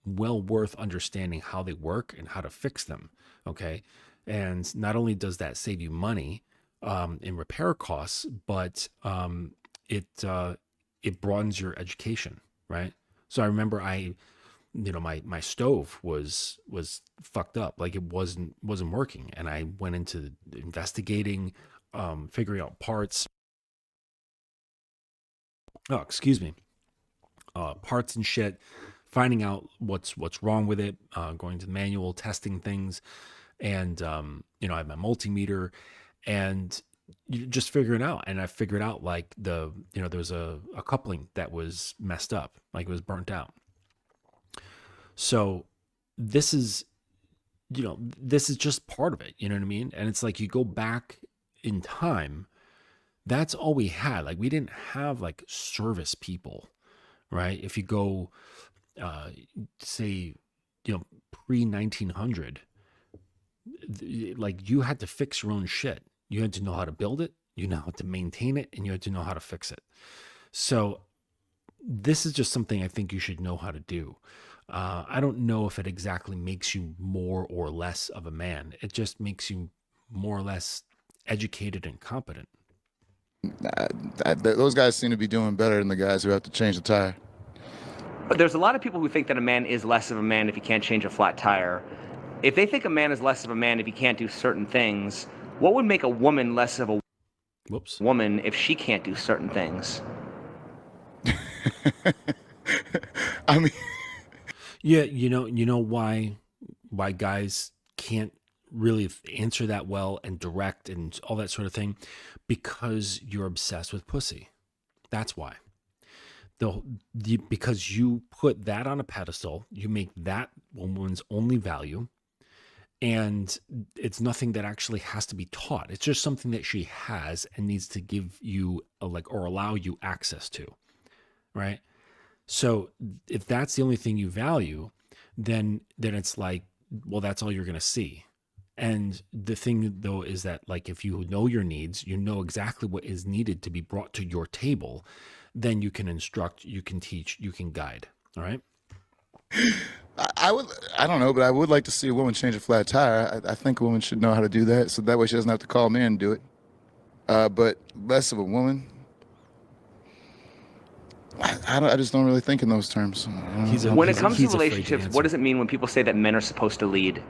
well worth understanding how they work and how to fix them. Okay. And not only does that save you money in repair costs, but it broadens your education, right? So I remember my stove was fucked up, like it wasn't working, and I went into investigating, figuring out parts. Oh, excuse me, parts and shit, finding out what's wrong with it, going to the manual, testing things, and I have my multimeter, and you just figure it out. And I figured out like there was a coupling that was messed up, like it was burnt out. So this is just part of it, you know what I mean? And it's like you go back in time, that's all we had. Like we didn't have like service people, right? If you go say, pre-1900, like you had to fix your own shit. You had to know how to build it, you know how to maintain it, and you had to know how to fix it. So this is just something I think you should know how to do. I don't know if it exactly makes you more or less of a man. It just makes you more or less educated and competent. Those guys seem to be doing better than the guys who have to change the tire. But there's a lot of people who think that a man is less of a man if he can't change a flat tire. If they think a man is less of a man if he can't do certain things, what would make a woman less of a woman if she can't do certain things? I mean, yeah, you know why guys can't really answer that well and direct and all that sort of thing? Because you're obsessed with pussy. That's why. Because you put that on a pedestal, you make that woman's only value, and it's nothing that actually has to be taught. It's just something that she has and needs to give you or allow you access to, right? So if that's the only thing you value, then it's like, well, that's all you're going to see. And the thing though is that, like, if you know your needs, you know exactly what is needed to be brought to your table, then you can instruct, you can teach, you can guide. All right. I don't know, but I would like to see a woman change a flat tire. I think a woman should know how to do that, so that way she doesn't have to call me and do it. But less of a woman, I just don't really think in those terms. When it comes to relationships, what does it mean when people say that men are supposed to lead?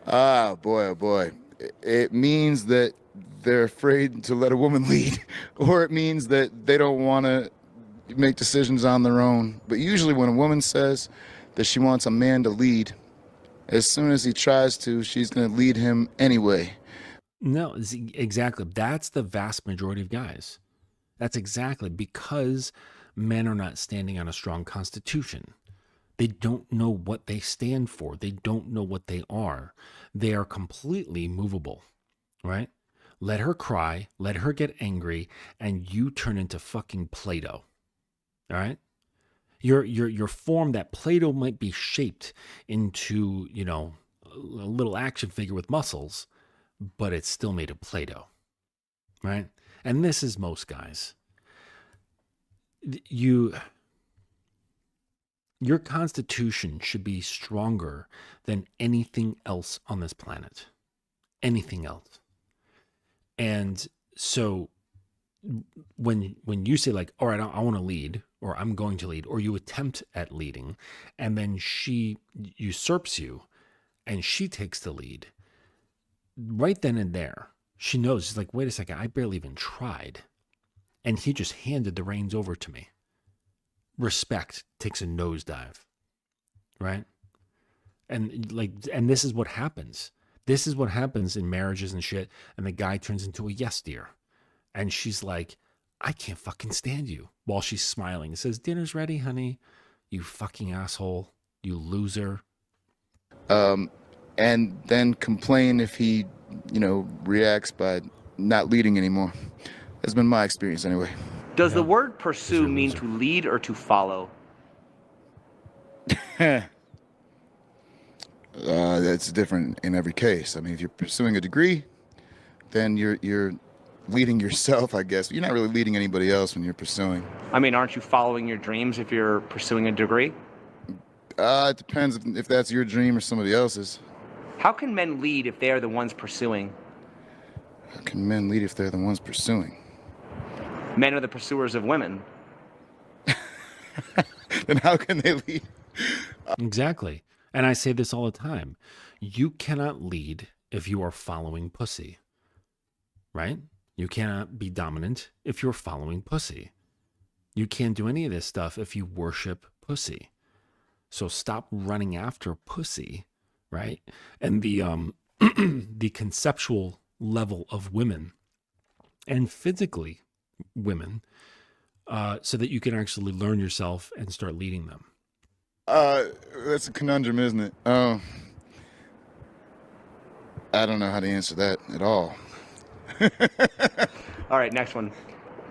Oh boy. It means that they're afraid to let a woman lead, or it means that they don't want to make decisions on their own. But usually when a woman says that she wants a man to lead, as soon as he tries to, she's going to lead him anyway. No, exactly. That's the vast majority of guys. That's exactly because men are not standing on a strong constitution. They don't know what they stand for. They don't know what they are. They are completely movable, right? Let her cry, let her get angry, and you turn into fucking Play-Doh. All right? Your form, that Play-Doh might be shaped into, a little action figure with muscles, but it's still made of Play-Doh. Right? And this is most guys. Your constitution should be stronger than anything else on this planet. Anything else. And so when you say, like, all right, I want to lead, or I'm going to lead, or you attempt at leading, and then she usurps you and she takes the lead, right then and there, she knows, she's like, wait a second, I barely even tried. And he just handed the reins over to me. Respect takes a nosedive, right? And this is what happens. This is what happens in marriages and shit. And the guy turns into a yes dear. And she's like, I can't fucking stand you. While she's smiling and says, dinner's ready, honey. You fucking asshole. You loser. And then complain if he, reacts by not leading anymore. That's been my experience anyway. Does the word pursue mean to lead or to follow? That's different in every case. I mean, if you're pursuing a degree, then you're leading yourself, I guess. You're not really leading anybody else when you're pursuing. I mean, aren't you following your dreams if you're pursuing a degree? It depends if that's your dream or somebody else's. How can men lead if they are the ones pursuing? How can men lead if they're the ones pursuing? Men are the pursuers of women. Then how can they lead? Exactly. And I say this all the time. You cannot lead if you are following pussy, right? You cannot be dominant if you're following pussy. You can't do any of this stuff if you worship pussy. So stop running after pussy, right? And the the conceptual level of women and physically women, so that you can actually learn yourself and start leading them. That's a conundrum, isn't it? I don't know how to answer that at all. All right, next one.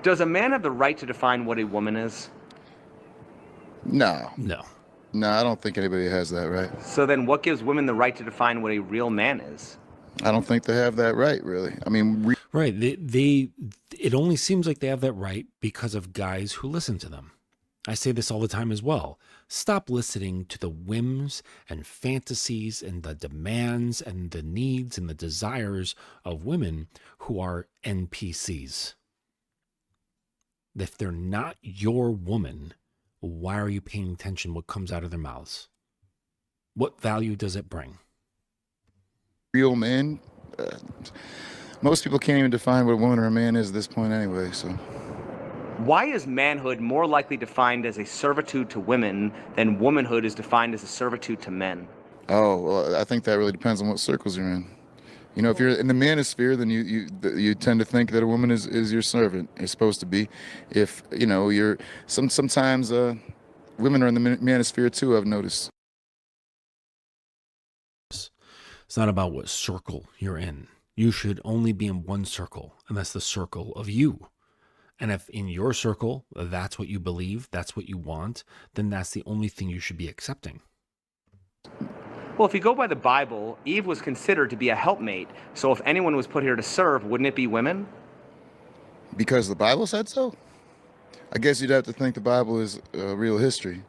Does a man have the right to define what a woman is? No, I don't think anybody has that right. So then what gives women the right to define what a real man is? I don't think they have that right, really. I mean, right. It only seems like they have that right because of guys who listen to them. I say this all the time as well. Stop listening to the whims and fantasies and the demands and the needs and the desires of women who are NPCs. If they're not your woman, why are you paying attention what comes out of their mouths? What value does it bring? Real men, most people can't even define what a woman or a man is at this point anyway, so. Why is manhood more likely defined as a servitude to women than womanhood is defined as a servitude to men? Oh, well, I think that really depends on what circles you're in. You know, if you're in the manosphere, then you tend to think that a woman is your servant, is supposed to be. If, you know, you're, sometimes women are in the manosphere too, I've noticed. It's not about what circle you're in. You should only be in one circle, and that's the circle of you. And if in your circle, that's what you believe, that's what you want, then that's the only thing you should be accepting. Well, if you go by the Bible, Eve was considered to be a helpmate. So if anyone was put here to serve, wouldn't it be women? Because the Bible said so? I guess you'd have to think the Bible is real history.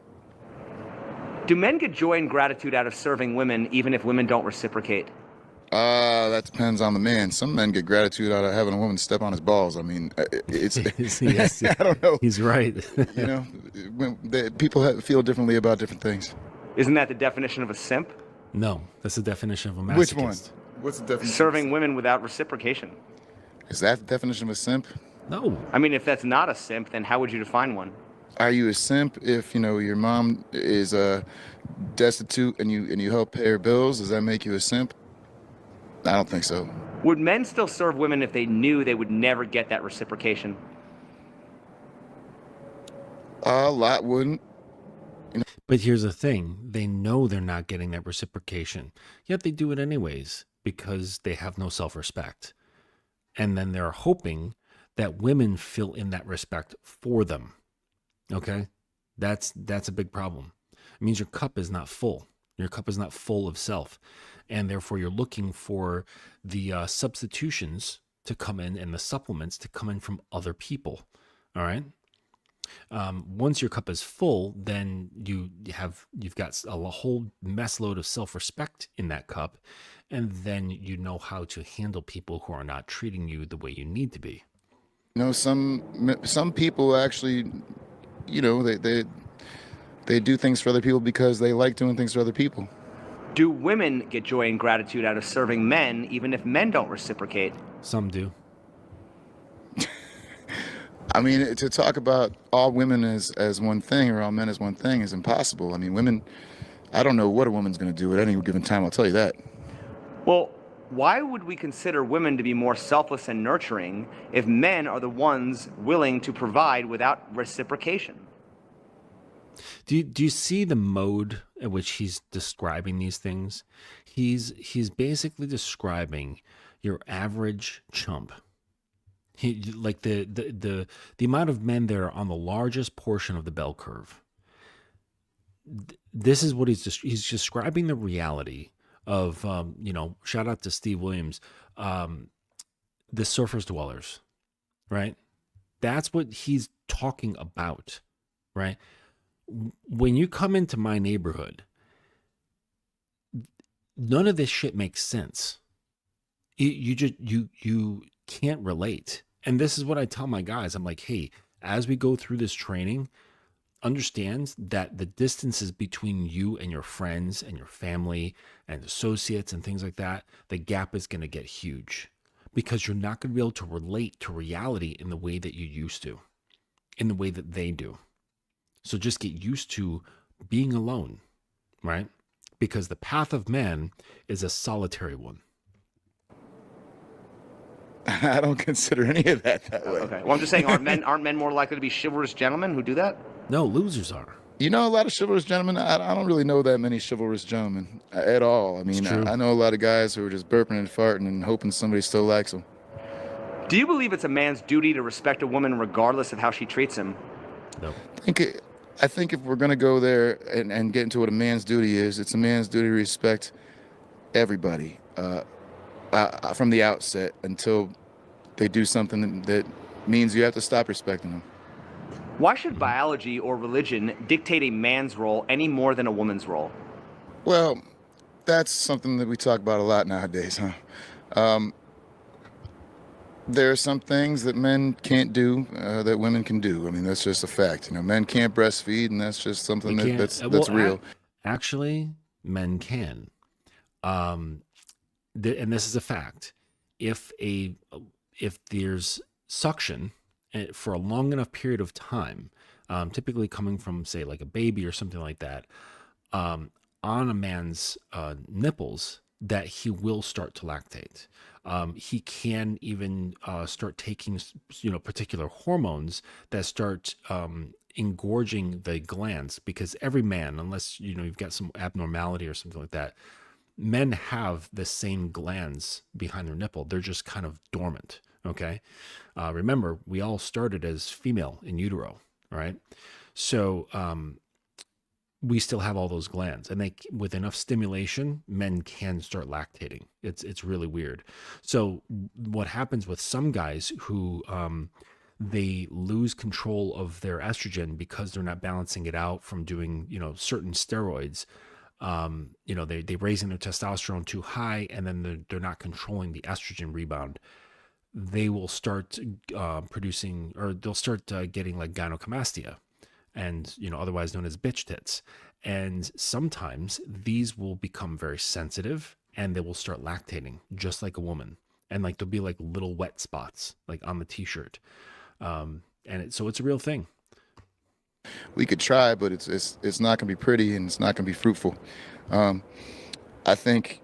Do men get joy and gratitude out of serving women, even if women don't reciprocate? That depends on the man. Some men get gratitude out of having a woman step on his balls. I mean, it's yes, I don't know. He's right. You know, people feel differently about different things. Isn't that the definition of a simp? No, that's the definition of a masochist. Which one? What's the definition? Serving women without reciprocation. Is that the definition of a simp? No. I mean, if that's not a simp, then how would you define one? Are you a simp if, you know, your mom is destitute and you help pay her bills? Does that make you a simp? I don't think so. Would men still serve women if they knew they would never get that reciprocation? A lot wouldn't. You know. But here's the thing. They know they're not getting that reciprocation, yet they do it anyways because they have no self-respect. And then they're hoping that women fill in that respect for them. Okay? That's a big problem. It means your cup is not full. Your cup is not full of self. And therefore, you're looking for the substitutions to come in and the supplements to come in from other people. All right. Once your cup is full, then you've got a whole mess load of self-respect in that cup, and then you know how to handle people who are not treating you the way you need to be. You know, some people actually, you know, they do things for other people because they like doing things for other people. Do women get joy and gratitude out of serving men, even if men don't reciprocate? Some do. I mean, to talk about all women as one thing or all men as one thing is impossible. I mean, women, I don't know what a woman's going to do at any given time, I'll tell you that. Well, why would we consider women to be more selfless and nurturing if men are the ones willing to provide without reciprocation? Do you see the mode at which he's describing these things? He's basically describing your average chump. Like the amount of men that are on the largest portion of the bell curve. This is what he's describing the reality of, shout out to Steve Williams, the surface dwellers, right? That's what he's talking about, right? When you come into my neighborhood, none of this shit makes sense. You can't relate. And this is what I tell my guys. I'm like, hey, as we go through this training, understand that the distances between you and your friends and your family and associates and things like that, the gap is going to get huge because you're not going to be able to relate to reality in the way that you used to, in the way that they do. So just get used to being alone, right? Because the path of man is a solitary one. I don't consider any of that way. Okay. Well, I'm just saying, aren't men more likely to be chivalrous gentlemen who do that? No, losers are. You know, a lot of chivalrous gentlemen. I don't really know that many chivalrous gentlemen at all. I mean, I know a lot of guys who are just burping and farting and hoping somebody still likes them. Do you believe it's a man's duty to respect a woman regardless of how she treats him? No. I think if we're going to go there and get into what a man's duty is, it's a man's duty to respect everybody from the outset until they do something that means you have to stop respecting them. Why should biology or religion dictate a man's role any more than a woman's role? Well, that's something that we talk about a lot nowadays, huh? There are some things that men can't do that women can do. I mean, that's just a fact. You know, men can't breastfeed, and that's just something that's real. Actually, men can. And this is a fact. If there's suction for a long enough period of time, typically coming from, say, like a baby or something like that, on a man's nipples, that he will start to lactate. He can even start taking, particular hormones that start engorging the glands, because every man, unless you've got some abnormality or something like that, men have the same glands behind their nipple. They're just kind of dormant. Okay. Remember, we all started as female in utero, right? So we still have all those glands, and with enough stimulation, men can start lactating. It's really weird. So what happens with some guys who they lose control of their estrogen because they're not balancing it out from doing certain steroids. They raising their testosterone too high, and then they're not controlling the estrogen rebound. They will start producing, or they'll start getting like gynecomastia, and otherwise known as bitch tits. And sometimes these will become very sensitive, and they will start lactating just like a woman, and like there'll be like little wet spots like on the t-shirt, so it's a real thing. We could try, but it's not gonna be pretty, and it's not gonna be fruitful. I think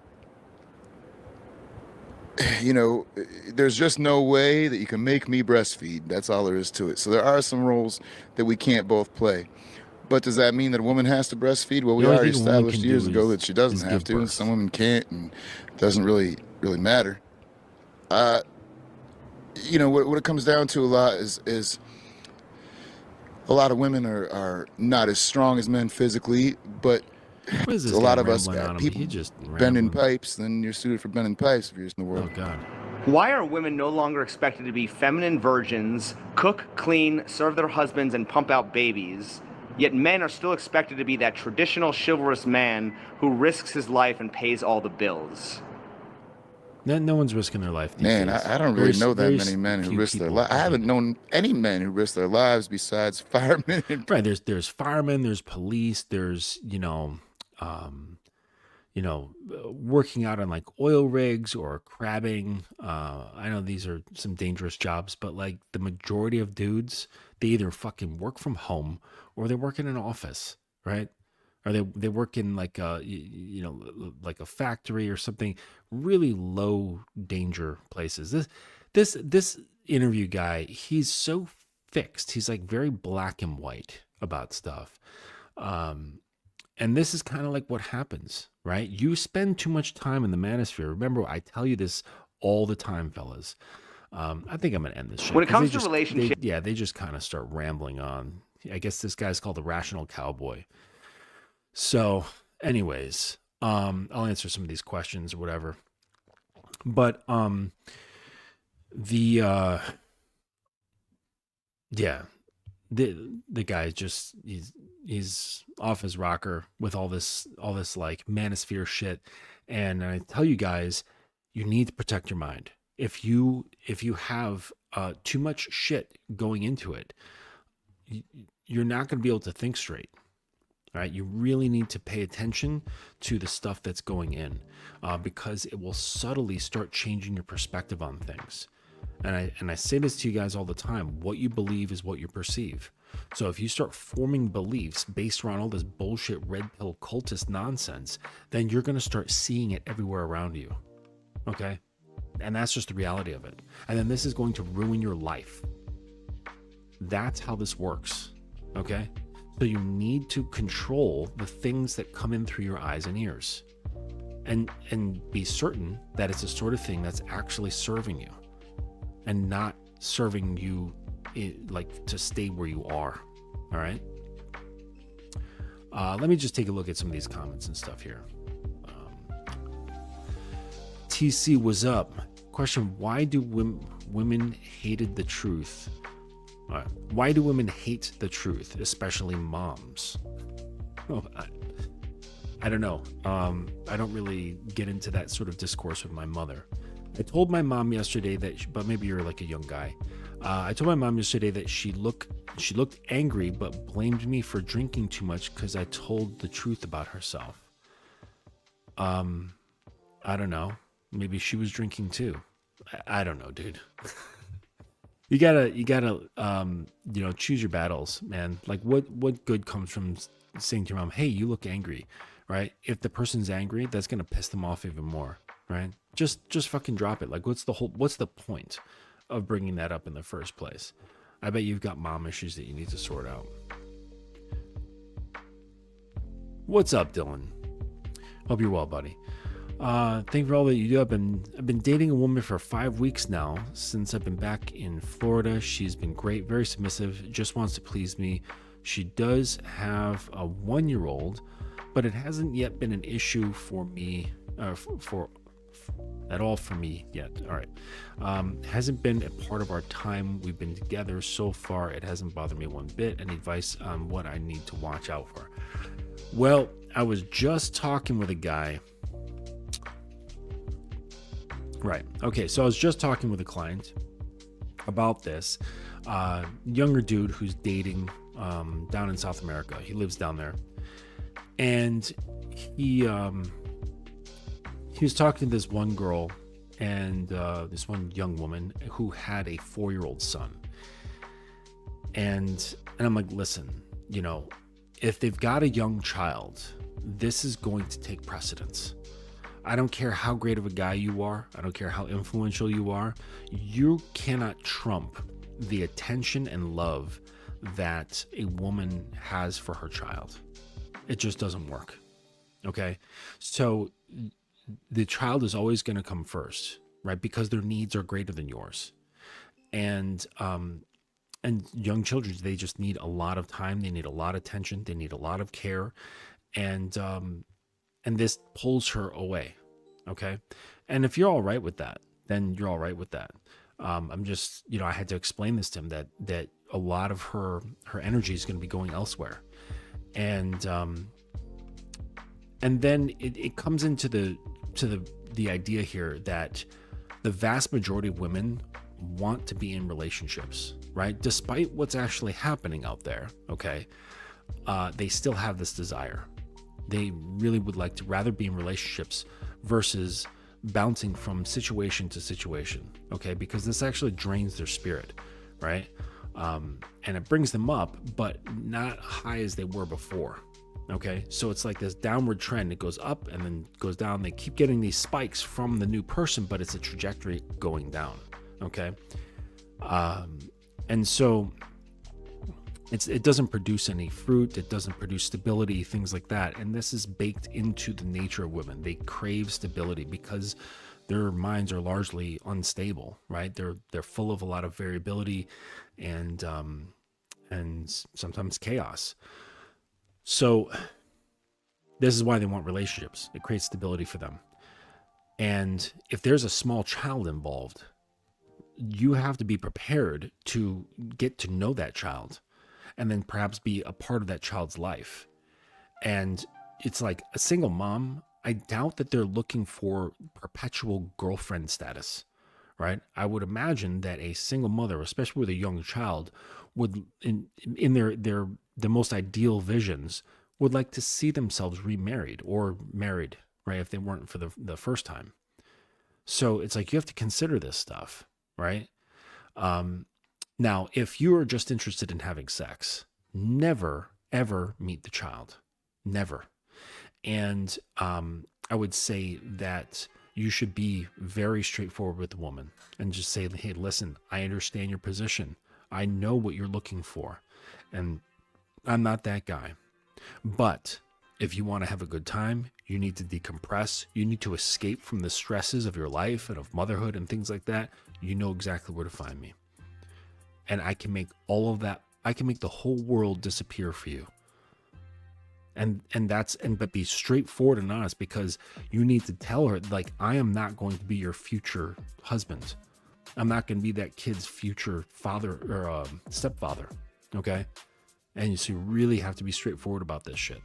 there's just no way that you can make me breastfeed. That's all there is to it. So there are some roles that we can't both play. But does that mean that a woman has to breastfeed? Well, we already established years ago that she doesn't have to, and some women can't, and it doesn't really matter. What it comes down to a lot is a lot of women are not as strong as men physically, but a lot of us got people bending pipes, then you're suited for bending pipes if you're in the world. Oh, God. Why are women no longer expected to be feminine virgins, cook, clean, serve their husbands, and pump out babies, yet men are still expected to be that traditional chivalrous man who risks his life and pays all the bills? No one's risking their life these Man, days. I don't really know that many men who risk their lives. I haven't known any men who risk their lives besides firemen. Right, there's firemen, there's police, there's working out on like oil rigs or crabbing. I know these are some dangerous jobs, but like the majority of dudes, they either fucking work from home or they work in an office, right? Or they work in like a like a factory or something, really low danger places. This interview guy, he's so fixed. He's like very black and white about stuff. And this is kind of like what happens, right? You spend too much time in the manosphere. Remember, I tell you this all the time, fellas. I think I'm going to end this shit. When it comes to relationships... They just kind of start rambling on. I guess this guy's called the Rational Cowboy. So, anyways, I'll answer some of these questions or whatever. But, the guy just, he's off his rocker with all this like manosphere shit. And I tell you guys, you need to protect your mind. If you have too much shit going into it, you're not going to be able to think straight. All right, you really need to pay attention to the stuff that's going in, because it will subtly start changing your perspective on things. And I say this to you guys all the time: what you believe is what you perceive. So if you start forming beliefs based around all this bullshit red pill cultist nonsense, then you're going to start seeing it everywhere around you. Okay, and that's just the reality of it. And then this is going to ruin your life. That's how this works. Okay. So you need to control the things that come in through your eyes and ears, and be certain that it's the sort of thing that's actually serving you and not serving you like to stay where you are. All right. Let me just take a look at some of these comments and stuff here. TC was up. Question: why do women hated the truth All right. Why do women hate the truth, especially moms? Oh, I don't know. I don't really get into that sort of discourse with my mother. I told my mom yesterday that, but maybe you're like a young guy. I told my mom yesterday that she looked angry, but blamed me for drinking too much because I told the truth about herself. I don't know. Maybe she was drinking too. I don't know, dude. You gotta, choose your battles, man. Like, what good comes from saying to your mom, "Hey, you look angry," right? If the person's angry, that's gonna piss them off even more, right? Just fucking drop it. Like, what's the point of bringing that up in the first place? I bet you've got mom issues that you need to sort out. What's up, Dylan? Hope you're well, buddy. Thank you for all that you do. I've been dating a woman for 5 weeks now since I've been back in Florida. She's been great, very submissive, just wants to please me. She does have a 1-year-old, but it hasn't yet been an issue for me, at all for me yet. All right. Hasn't been a part of our time we've been together so far. It hasn't bothered me one bit. Any advice on what I need to watch out for? Well, I was just talking with a guy. Right. Okay. So I was just talking with a client about this younger dude who's dating down in South America. He lives down there, and he was talking to this one girl and this one young woman who had a 4-year-old son. And I'm like, listen, if they've got a young child, this is going to take precedence. I don't care how great of a guy you are. I don't care how influential you are. You cannot trump the attention and love that a woman has for her child. It just doesn't work. Okay? So the child is always going to come first, right? Because their needs are greater than yours. And young children, they just need a lot of time. They need a lot of attention. They need a lot of care. And this pulls her away. Okay. And if you're all right with that, then you're all right with that. I'm just, I had to explain this to him that a lot of her energy is going to be going elsewhere. And then it comes into the idea here that the vast majority of women want to be in relationships, right? Despite what's actually happening out there. Okay. They still have this desire. They really would like to rather be in relationships versus bouncing from situation to situation, okay? Because this actually drains their spirit, right? And it brings them up, but not high as they were before, okay? So it's like this downward trend. It goes up and then goes down. They keep getting these spikes from the new person, but it's a trajectory going down, okay? And so it doesn't produce any fruit. It doesn't produce stability, things like that. And this is baked into the nature of women. They crave stability because their minds are largely unstable, right? They're full of a lot of variability and sometimes chaos. So this is why they want relationships. It creates stability for them. And if there's a small child involved, you have to be prepared to get to know that child and then perhaps be a part of that child's life. And it's like a single mom, I doubt that they're looking for perpetual girlfriend status, right? I would imagine that a single mother, especially with a young child, would in the most ideal visions would like to see themselves remarried or married, right? If they weren't for the first time. So it's like you have to consider this stuff, right? Now, if you are just interested in having sex, never, ever meet the child. Never. And I would say that you should be very straightforward with the woman and just say, hey, listen, I understand your position. I know what you're looking for. And I'm not that guy. But if you want to have a good time, you need to decompress. You need to escape from the stresses of your life and of motherhood and things like that. You know exactly where to find me. And I can make all of that, I can make the whole world disappear for you. But be straightforward and honest, because you need to tell her, like, I am not going to be your future husband. I'm not going to be that kid's future father or stepfather. Okay. And so you really have to be straightforward about this shit.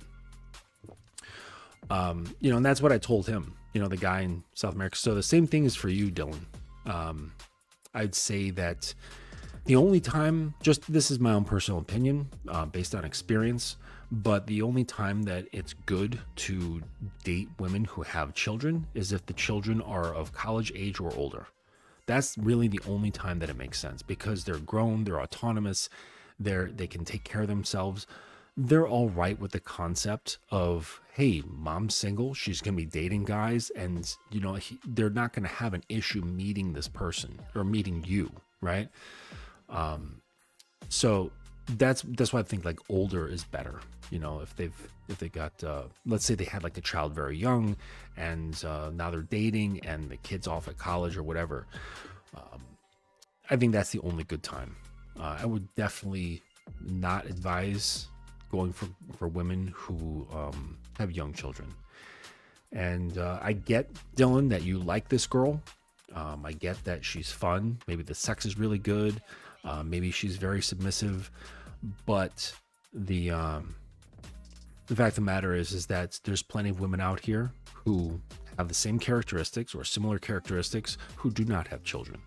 You know, and that's what I told him, you know, the guy in South America. So the same thing is for you, Dylan. I'd say that the only time, just this is my own personal opinion, based on experience, but the only time that it's good to date women who have children is if the children are of college age or older. That's really the only time that it makes sense, because they're grown, they're autonomous, they can take care of themselves. They're all right with the concept of, hey, mom's single, she's going to be dating guys, and, you know, they're not going to have an issue meeting this person or meeting you, right? So that's why I think like older is better. You know, if they got, let's say they had like a child very young, and now they're dating, and the kid's off at college or whatever. I think that's the only good time. I would definitely not advise going for women who have young children. And I get, Dylan, that you like this girl. I get that she's fun. Maybe the sex is really good. Maybe she's very submissive. But the fact of the matter is that there's plenty of women out here who have the same characteristics or similar characteristics who do not have children.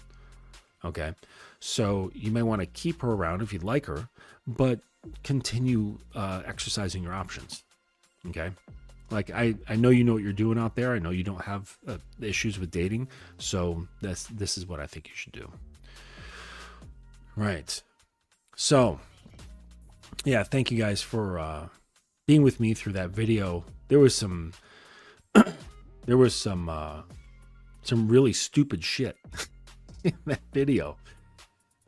Okay, so you may want to keep her around if you like her, but continue exercising your options. Okay, like I know you know what you're doing out there. I know you don't have issues with dating, so this is what I think you should do. Right. So yeah, thank you guys for being with me through that video. There was some really stupid shit in that video.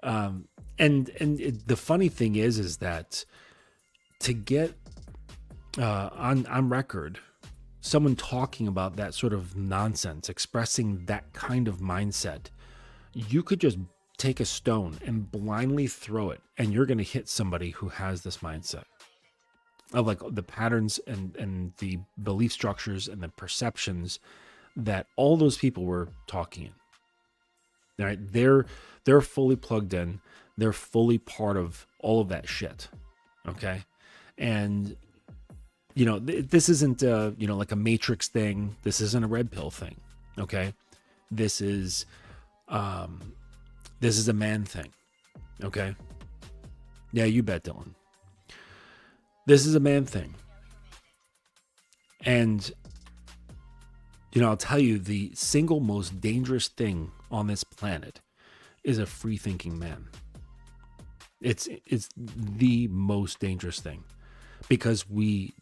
The funny thing is that to get on record someone talking about that sort of nonsense, expressing that kind of mindset, you could just take a stone and blindly throw it, and you're going to hit somebody who has this mindset of like the patterns and the belief structures and the perceptions that all those people were talking in. All right, they're fully plugged in. They're fully part of all of that shit. Okay, and you know this isn't you know, like a Matrix thing. This isn't a red pill thing. Okay, this is a man thing. Okay, yeah, you bet, Dylan. This is a man thing, and you know, I'll tell you, the single most dangerous thing on this planet is a free-thinking man. It's the most dangerous thing, because we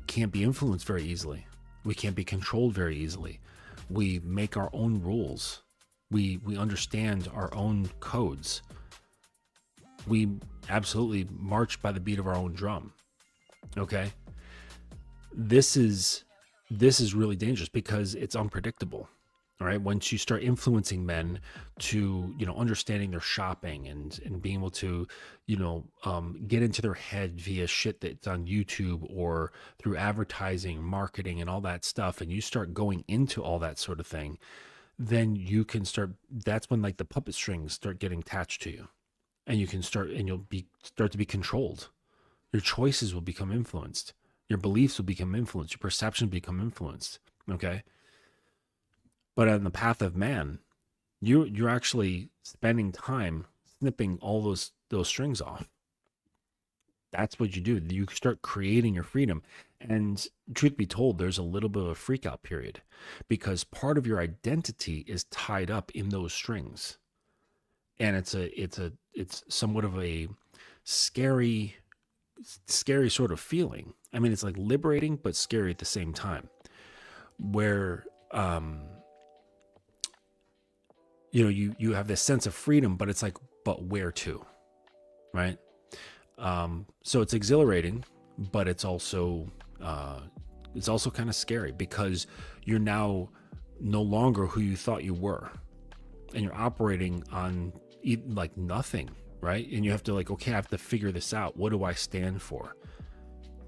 can't be influenced very easily. We can't be controlled very easily. We make our own rules. We understand our own codes. We absolutely march by the beat of our own drum. Okay? This is really dangerous because it's unpredictable. All right. Once you start influencing men to, you know, understanding their shopping and being able to, you know, get into their head via shit that's on YouTube or through advertising, marketing, and all that stuff, and you start going into all that sort of thing, then you can start. That's when like the puppet strings start getting attached to you, and you can start, and you'll start to be controlled. Your choices will become influenced. Your beliefs will become influenced. Your perception will become influenced. Okay. But on the path of man, you're actually spending time snipping all those strings off. That's what you do. You start creating your freedom. And truth be told, there's a little bit of a freak out period, because part of your identity is tied up in those strings. And it's somewhat of a scary sort of feeling. I mean, it's like liberating, but scary at the same time, where, you know, you have this sense of freedom, but it's like, but where to, right? So it's exhilarating, but it's also kind of scary, because you're now no longer who you thought you were, and you're operating on like nothing, right? And you have to like, okay, I have to figure this out. What do I stand for?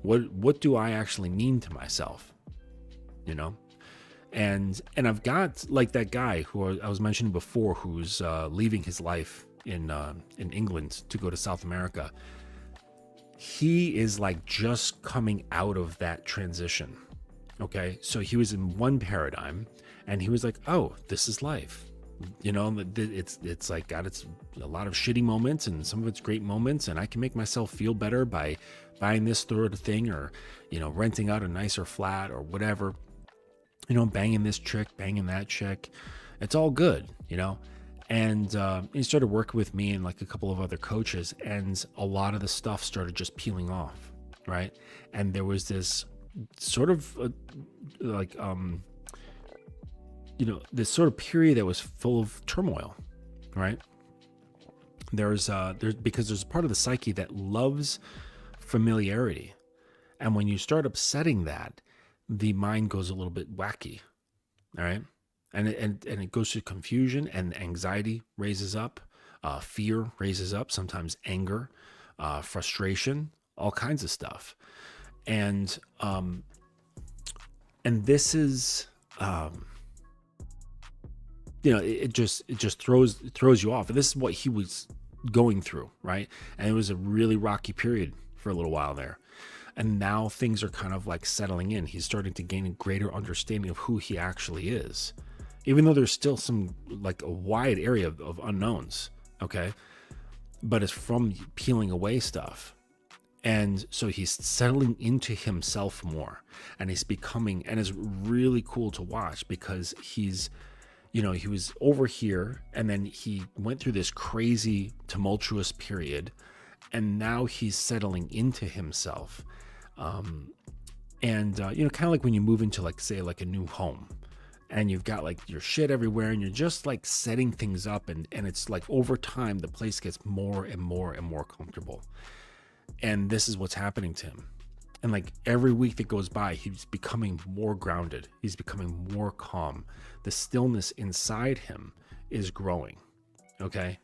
What do I actually mean to myself? You know? And I've got like that guy who I was mentioning before, who's leaving his life in England to go to South America. He is like just coming out of that transition. Okay, so he was in one paradigm, and he was like, "Oh, this is life." You know, it's like got a lot of shitty moments and some of it's great moments, and I can make myself feel better by buying this sort of thing, or, you know, renting out a nicer flat or whatever, you know, banging this chick, banging that chick. It's all good, you know. And he started working with me and like a couple of other coaches, and a lot of the stuff started just peeling off, right? And there was this sort of you know, this sort of period that was full of turmoil, right? There's because there's a part of the psyche that loves familiarity, and when you start upsetting that, the mind goes a little bit wacky, all right? And it goes to confusion, and anxiety raises up, fear raises up, sometimes anger, frustration, all kinds of stuff, and this is. You know, it just throws you off. And this is what he was going through, right? And it was a really rocky period for a little while there. And now things are kind of like settling in. He's starting to gain a greater understanding of who he actually is, even though there's still some like a wide area of unknowns. Okay, but it's from peeling away stuff. And so he's settling into himself more, and he's becoming, and it's really cool to watch because he's, you know, he was over here and then he went through this crazy tumultuous period, and now he's settling into himself. You know, kind of like when you move into like, say, like a new home, and you've got like your shit everywhere, and you're just like setting things up, and it's like over time, the place gets more and more and more comfortable. And this is what's happening to him. And like every week that goes by, he's becoming more grounded. He's becoming more calm. The stillness inside him is growing. Okay.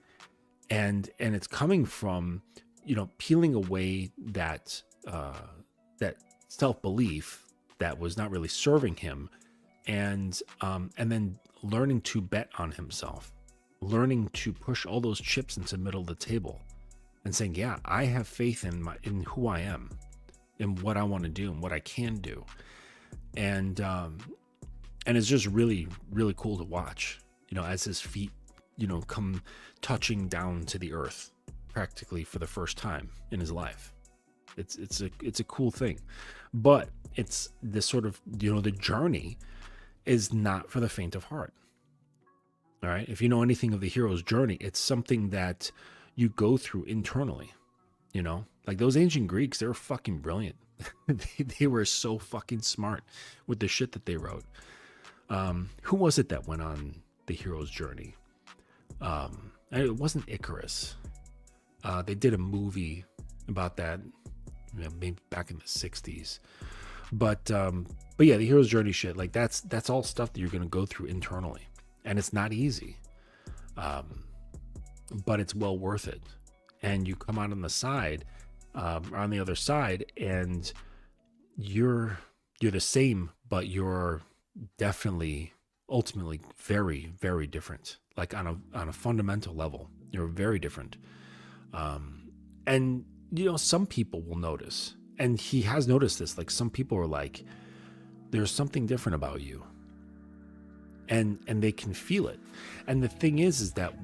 And it's coming from, you know, peeling away that self-belief that was not really serving him. And then learning to bet on himself, learning to push all those chips into the middle of the table and saying, yeah, I have faith in who I am, and what I want to do and what I can do. And it's just really, really cool to watch, you know, as his feet, you know, come touching down to the earth practically for the first time in his life. It's a cool thing, but it's this sort of, you know, the journey is not for the faint of heart. All right. If you know anything of the hero's journey, it's something that you go through internally, you know. Like those ancient Greeks, they were fucking brilliant. they were so fucking smart with the shit that they wrote. Who was it that went on the hero's journey? It wasn't Icarus. They did a movie about that, you know, maybe back in the 60s. But yeah, the hero's journey shit, like that's all stuff that you're going to go through internally. And it's not easy. But it's well worth it. And you come out on the side, on the other side, and you're the same, but you're definitely ultimately very, very different. Like on a fundamental level, you're very different. And you know, some people will notice, and he has noticed this. Like some people are like, there's something different about you, and they can feel it. And the thing is that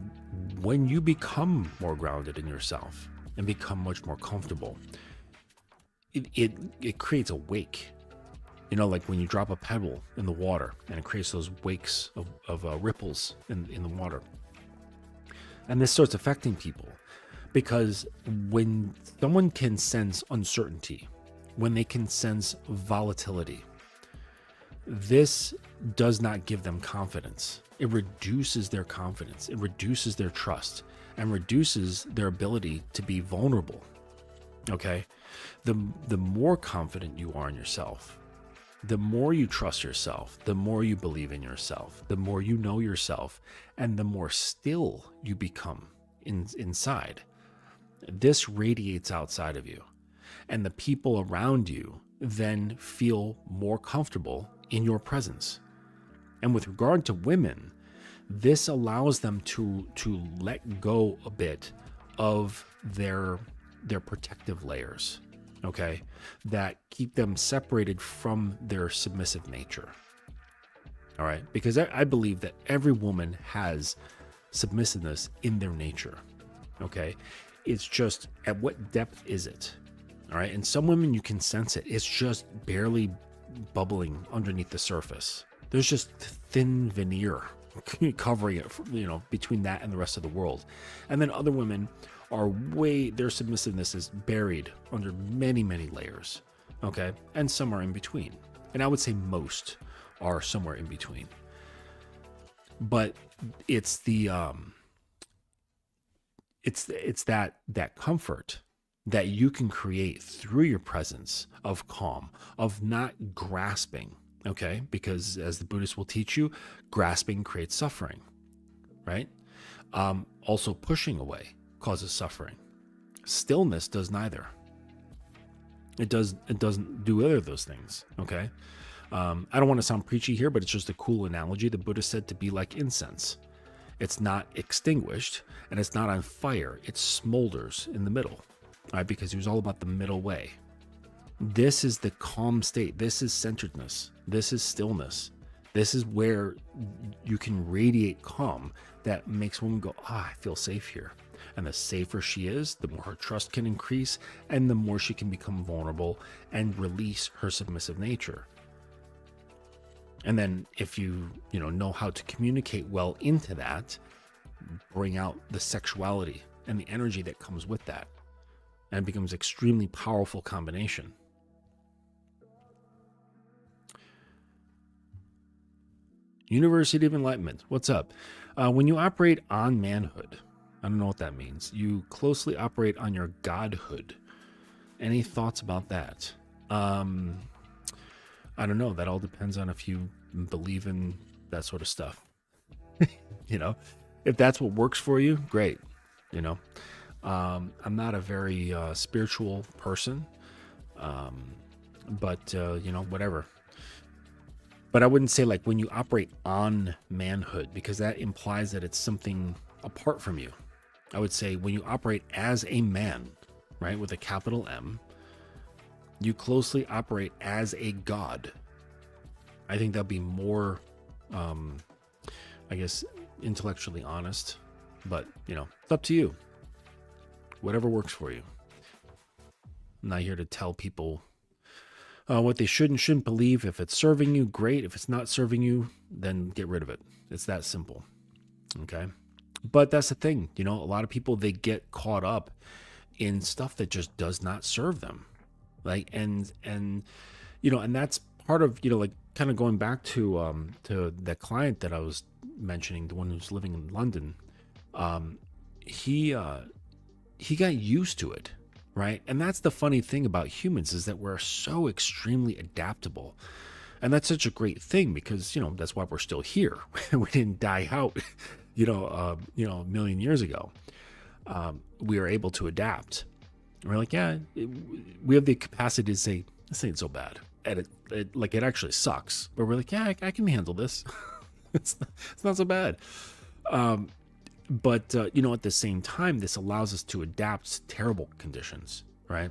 when you become more grounded in yourself and become much more comfortable, it creates a wake. You know, like when you drop a pebble in the water and it creates those wakes of ripples in the water. And this starts affecting people, because when someone can sense uncertainty, when they can sense volatility, this does not give them confidence. It reduces their confidence. It reduces their trust and reduces their ability to be vulnerable. Okay? The more confident you are in yourself, the more you trust yourself, the more you believe in yourself, the more you know yourself, and the more still you become inside. This radiates outside of you, and the people around you then feel more comfortable in your presence. And with regard to women, this allows them to let go a bit of their protective layers, okay, that keep them separated from their submissive nature. All right, because I believe that every woman has submissiveness in their nature, okay? It's just at what depth is it? All right, and some women you can sense it. It's just barely bubbling underneath the surface. There's just thin veneer covering it, between that and the rest of the world. And then other women are their submissiveness is buried under many, many layers, okay? And some are in between. And I would say most are somewhere in between. But it's it's that comfort that you can create through your presence of calm, of not grasping, okay? Because as the Buddhists will teach you, grasping creates suffering, right? Also pushing away causes suffering. Stillness does neither. It doesn't do either of those things, okay? I don't want to sound preachy here, but it's just a cool analogy. The Buddha said to be like incense. It's not extinguished and it's not on fire. It smolders in the middle, right? Because he was all about the middle way. This is the calm state. This is centeredness. This is stillness. This is where you can radiate calm that makes women go, I feel safe here. And the safer she is, the more her trust can increase and the more she can become vulnerable and release her submissive nature. And then if you know how to communicate well into that, bring out the sexuality and the energy that comes with that. And it becomes extremely powerful combination. University of Enlightenment, what's up? When you operate on manhood, I don't know what that means. You closely operate on your godhood. Any thoughts about that? I don't know. That all depends on if you believe in that sort of stuff. If that's what works for you, great. I'm not a very spiritual person, but whatever. But I wouldn't say like when you operate on manhood, because that implies that it's something apart from you. I would say when you operate as a man, right, with a capital M, you closely operate as a god. I think that'd be more, I guess, intellectually honest, but it's up to you. Whatever works for you. I'm not here to tell people what they should and shouldn't believe. If it's serving you, great. If it's not serving you, then get rid of it. It's that simple. Okay. But that's the thing, a lot of people, they get caught up in stuff that just does not serve them. Like, and that's part of, like kind of going back to that client that I was mentioning, the one who's living in London. He got used to it. Right. And that's the funny thing about humans, is that we're so extremely adaptable. And that's such a great thing because, that's why we're still here. We didn't die out, a million years ago. We are able to adapt. And we're like, we have the capacity to say, this ain't so bad. And it actually sucks. But we're like, I can handle this. It's not so bad. But at the same time, this allows us to adapt to terrible conditions, right?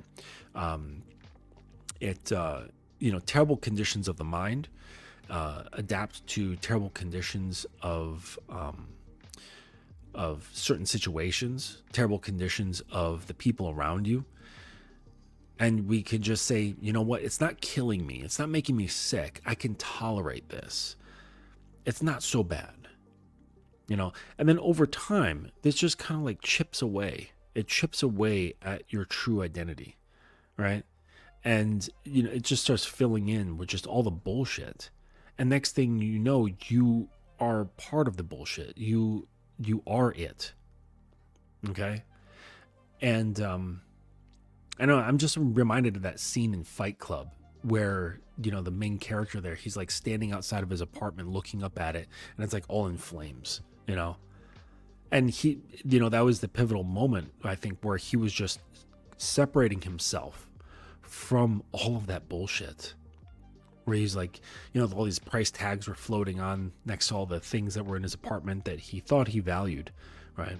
Terrible conditions of the mind, adapt to terrible conditions of certain situations, terrible conditions of the people around you. And we can just say, you know what? It's not killing me. It's not making me sick. I can tolerate this. It's not so bad. And then over time, this just kind of like chips away. It chips away at your true identity, right? And, it just starts filling in with just all the bullshit. And next thing you know, you are part of the bullshit. You are it. Okay? And I know I'm just reminded of that scene in Fight Club where, the main character there, he's like standing outside of his apartment looking up at it, and it's like all in flames. And he, that was the pivotal moment, I think, where he was just separating himself from all of that bullshit. where he's like, all these price tags were floating on next to all the things that were in his apartment that he thought he valued, right?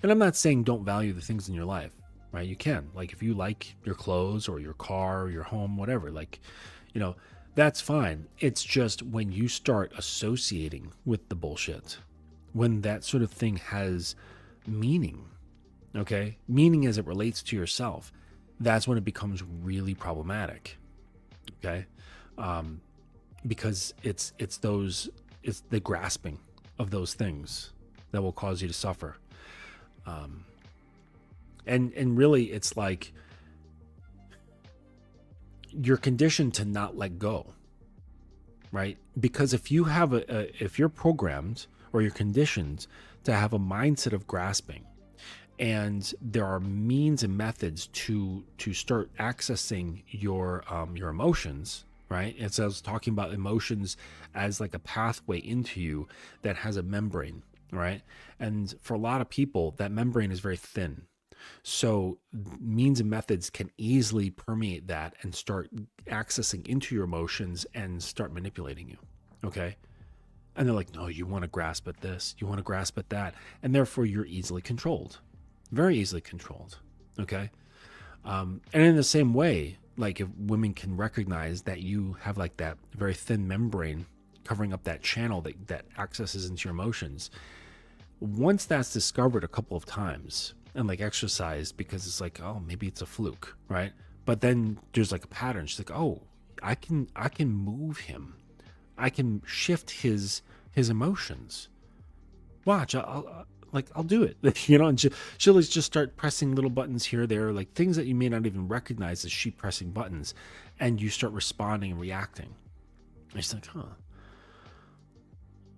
And I'm not saying don't value the things in your life, right? You can. Like, if you like your clothes or your car or your home, whatever, like, that's fine. It's just when you start associating with the bullshit, when that sort of thing has meaning, okay? Meaning as it relates to yourself, that's when it becomes really problematic, okay? Because it's the grasping of those things that will cause you to suffer. And really, it's like you're conditioned to not let go, right? Because if you have if you're programmed or you're conditioned to have a mindset of grasping, and there are means and methods to start accessing your emotions, right? And so I was talking about emotions as like a pathway into you that has a membrane, right? And for a lot of people, that membrane is very thin. So means and methods can easily permeate that and start accessing into your emotions and start manipulating you, okay? And they're like, no, you want to grasp at this, you want to grasp at that, and therefore you're easily controlled, very easily controlled, okay? And in the same way, like if women can recognize that you have like that very thin membrane covering up that channel that accesses into your emotions, once that's discovered a couple of times and like exercised, because it's like, oh, maybe it's a fluke, right? But then there's like a pattern. She's like, oh, I can move him. I can shift his emotions. Watch, I'll do it, and she'll just start pressing little buttons here or there, like things that you may not even recognize as she pressing buttons, and you start responding and reacting. And she's like, huh,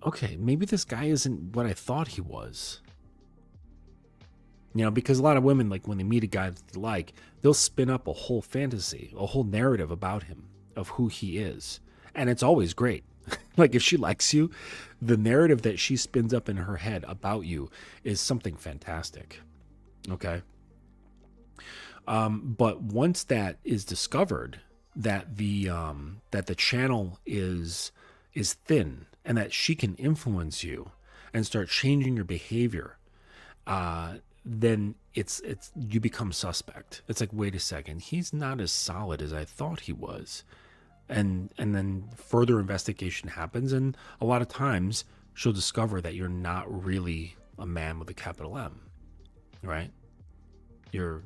okay, maybe this guy isn't what I thought he was. Because a lot of women, like when they meet a guy that they like, they'll spin up a whole fantasy, a whole narrative about him, of who he is. And it's always great. Like if she likes you, the narrative that she spins up in her head about you is something fantastic. Okay. But once that is discovered, that the channel is thin and that she can influence you and start changing your behavior, then it's you become suspect. It's like, wait a second, he's not as solid as I thought he was. And then further investigation happens, and a lot of times she'll discover that you're not really a man with a capital M, right? You're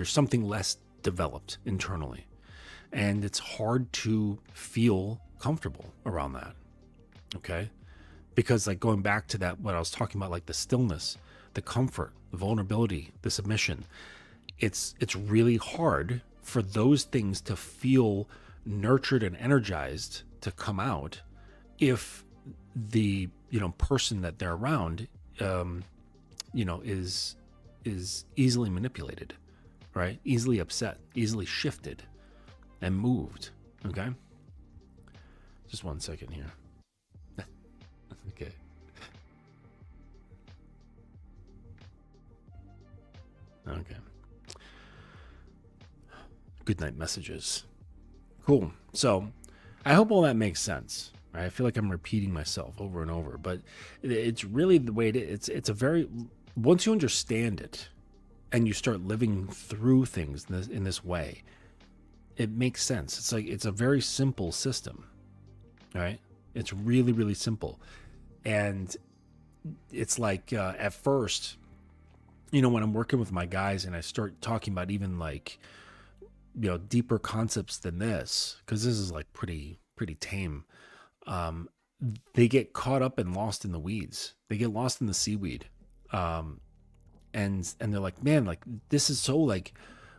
something less developed internally, and it's hard to feel comfortable around that, okay? Because like going back to that, what I was talking about, like the stillness, the comfort, the vulnerability, the submission, it's really hard for those things to feel nurtured and energized to come out if the person that they're around is easily manipulated, right? Easily upset, easily shifted and moved. Okay, just 1 second here. Okay. Okay. Good night messages. Cool. So I hope all that makes sense. Right? I feel like I'm repeating myself over and over, but it's really the way it is. It's a very, once you understand it and you start living through things in this way, it makes sense. It's like, it's a very simple system, right? It's really, really simple. And it's like, at first, when I'm working with my guys and I start talking about even like, deeper concepts than this, because this is like pretty tame, they get caught up and lost in the weeds. They get lost in the seaweed. And they're like, man, like this is so like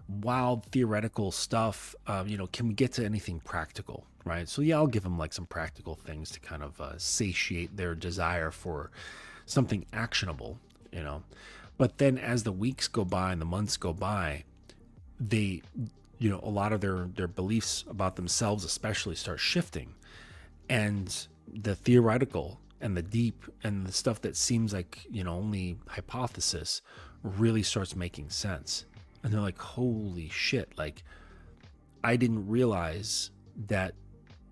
wild theoretical stuff. Can we get to anything practical? Right. So yeah, I'll give them like some practical things to kind of satiate their desire for something actionable, but then as the weeks go by and the months go by, they, a lot of their beliefs about themselves especially start shifting, and the theoretical and the deep and the stuff that seems like, only hypothesis really starts making sense. And they're like, holy shit, like I didn't realize that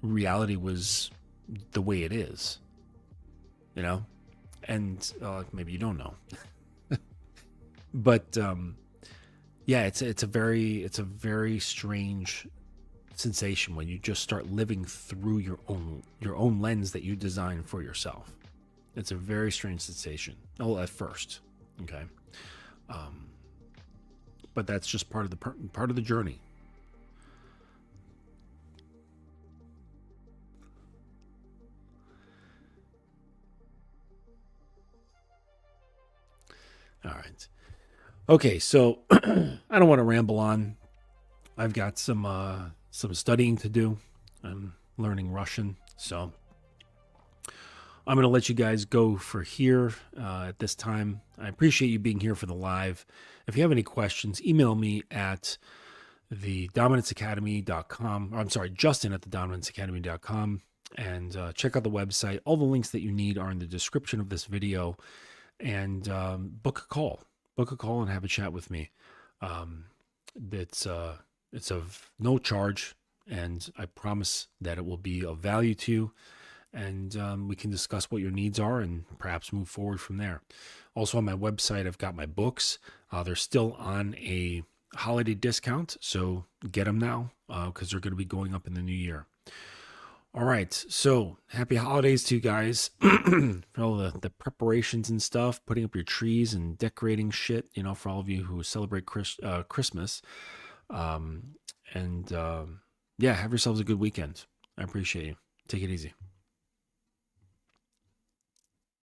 reality was the way it is, you know? And maybe you don't know. But yeah, it's a very strange sensation when you just start living through your own lens that you design for yourself. It's a very strange sensation. Oh, at first, okay, but that's just part of the journey. All right. Okay, so I don't want to ramble on. I've got some studying to do. I'm learning Russian, so I'm going to let you guys go for here at this time. I appreciate you being here for the live. If you have any questions, email me at thedominanceacademy.com. I'm sorry, Justin at thedominanceacademy.com. And check out the website. All the links that you need are in the description of this video. And book a call. Book a call and have a chat with me. It's of no charge, and I promise that it will be of value to you. And we can discuss what your needs are and perhaps move forward from there. Also on my website, I've got my books. They're still on a holiday discount, so get them now because they're going to be going up in the new year. All right, so happy holidays to you guys for all the preparations and stuff, putting up your trees and decorating shit, you know, for all of you who celebrate Christmas. Yeah, have yourselves a good weekend. I appreciate you. Take it easy.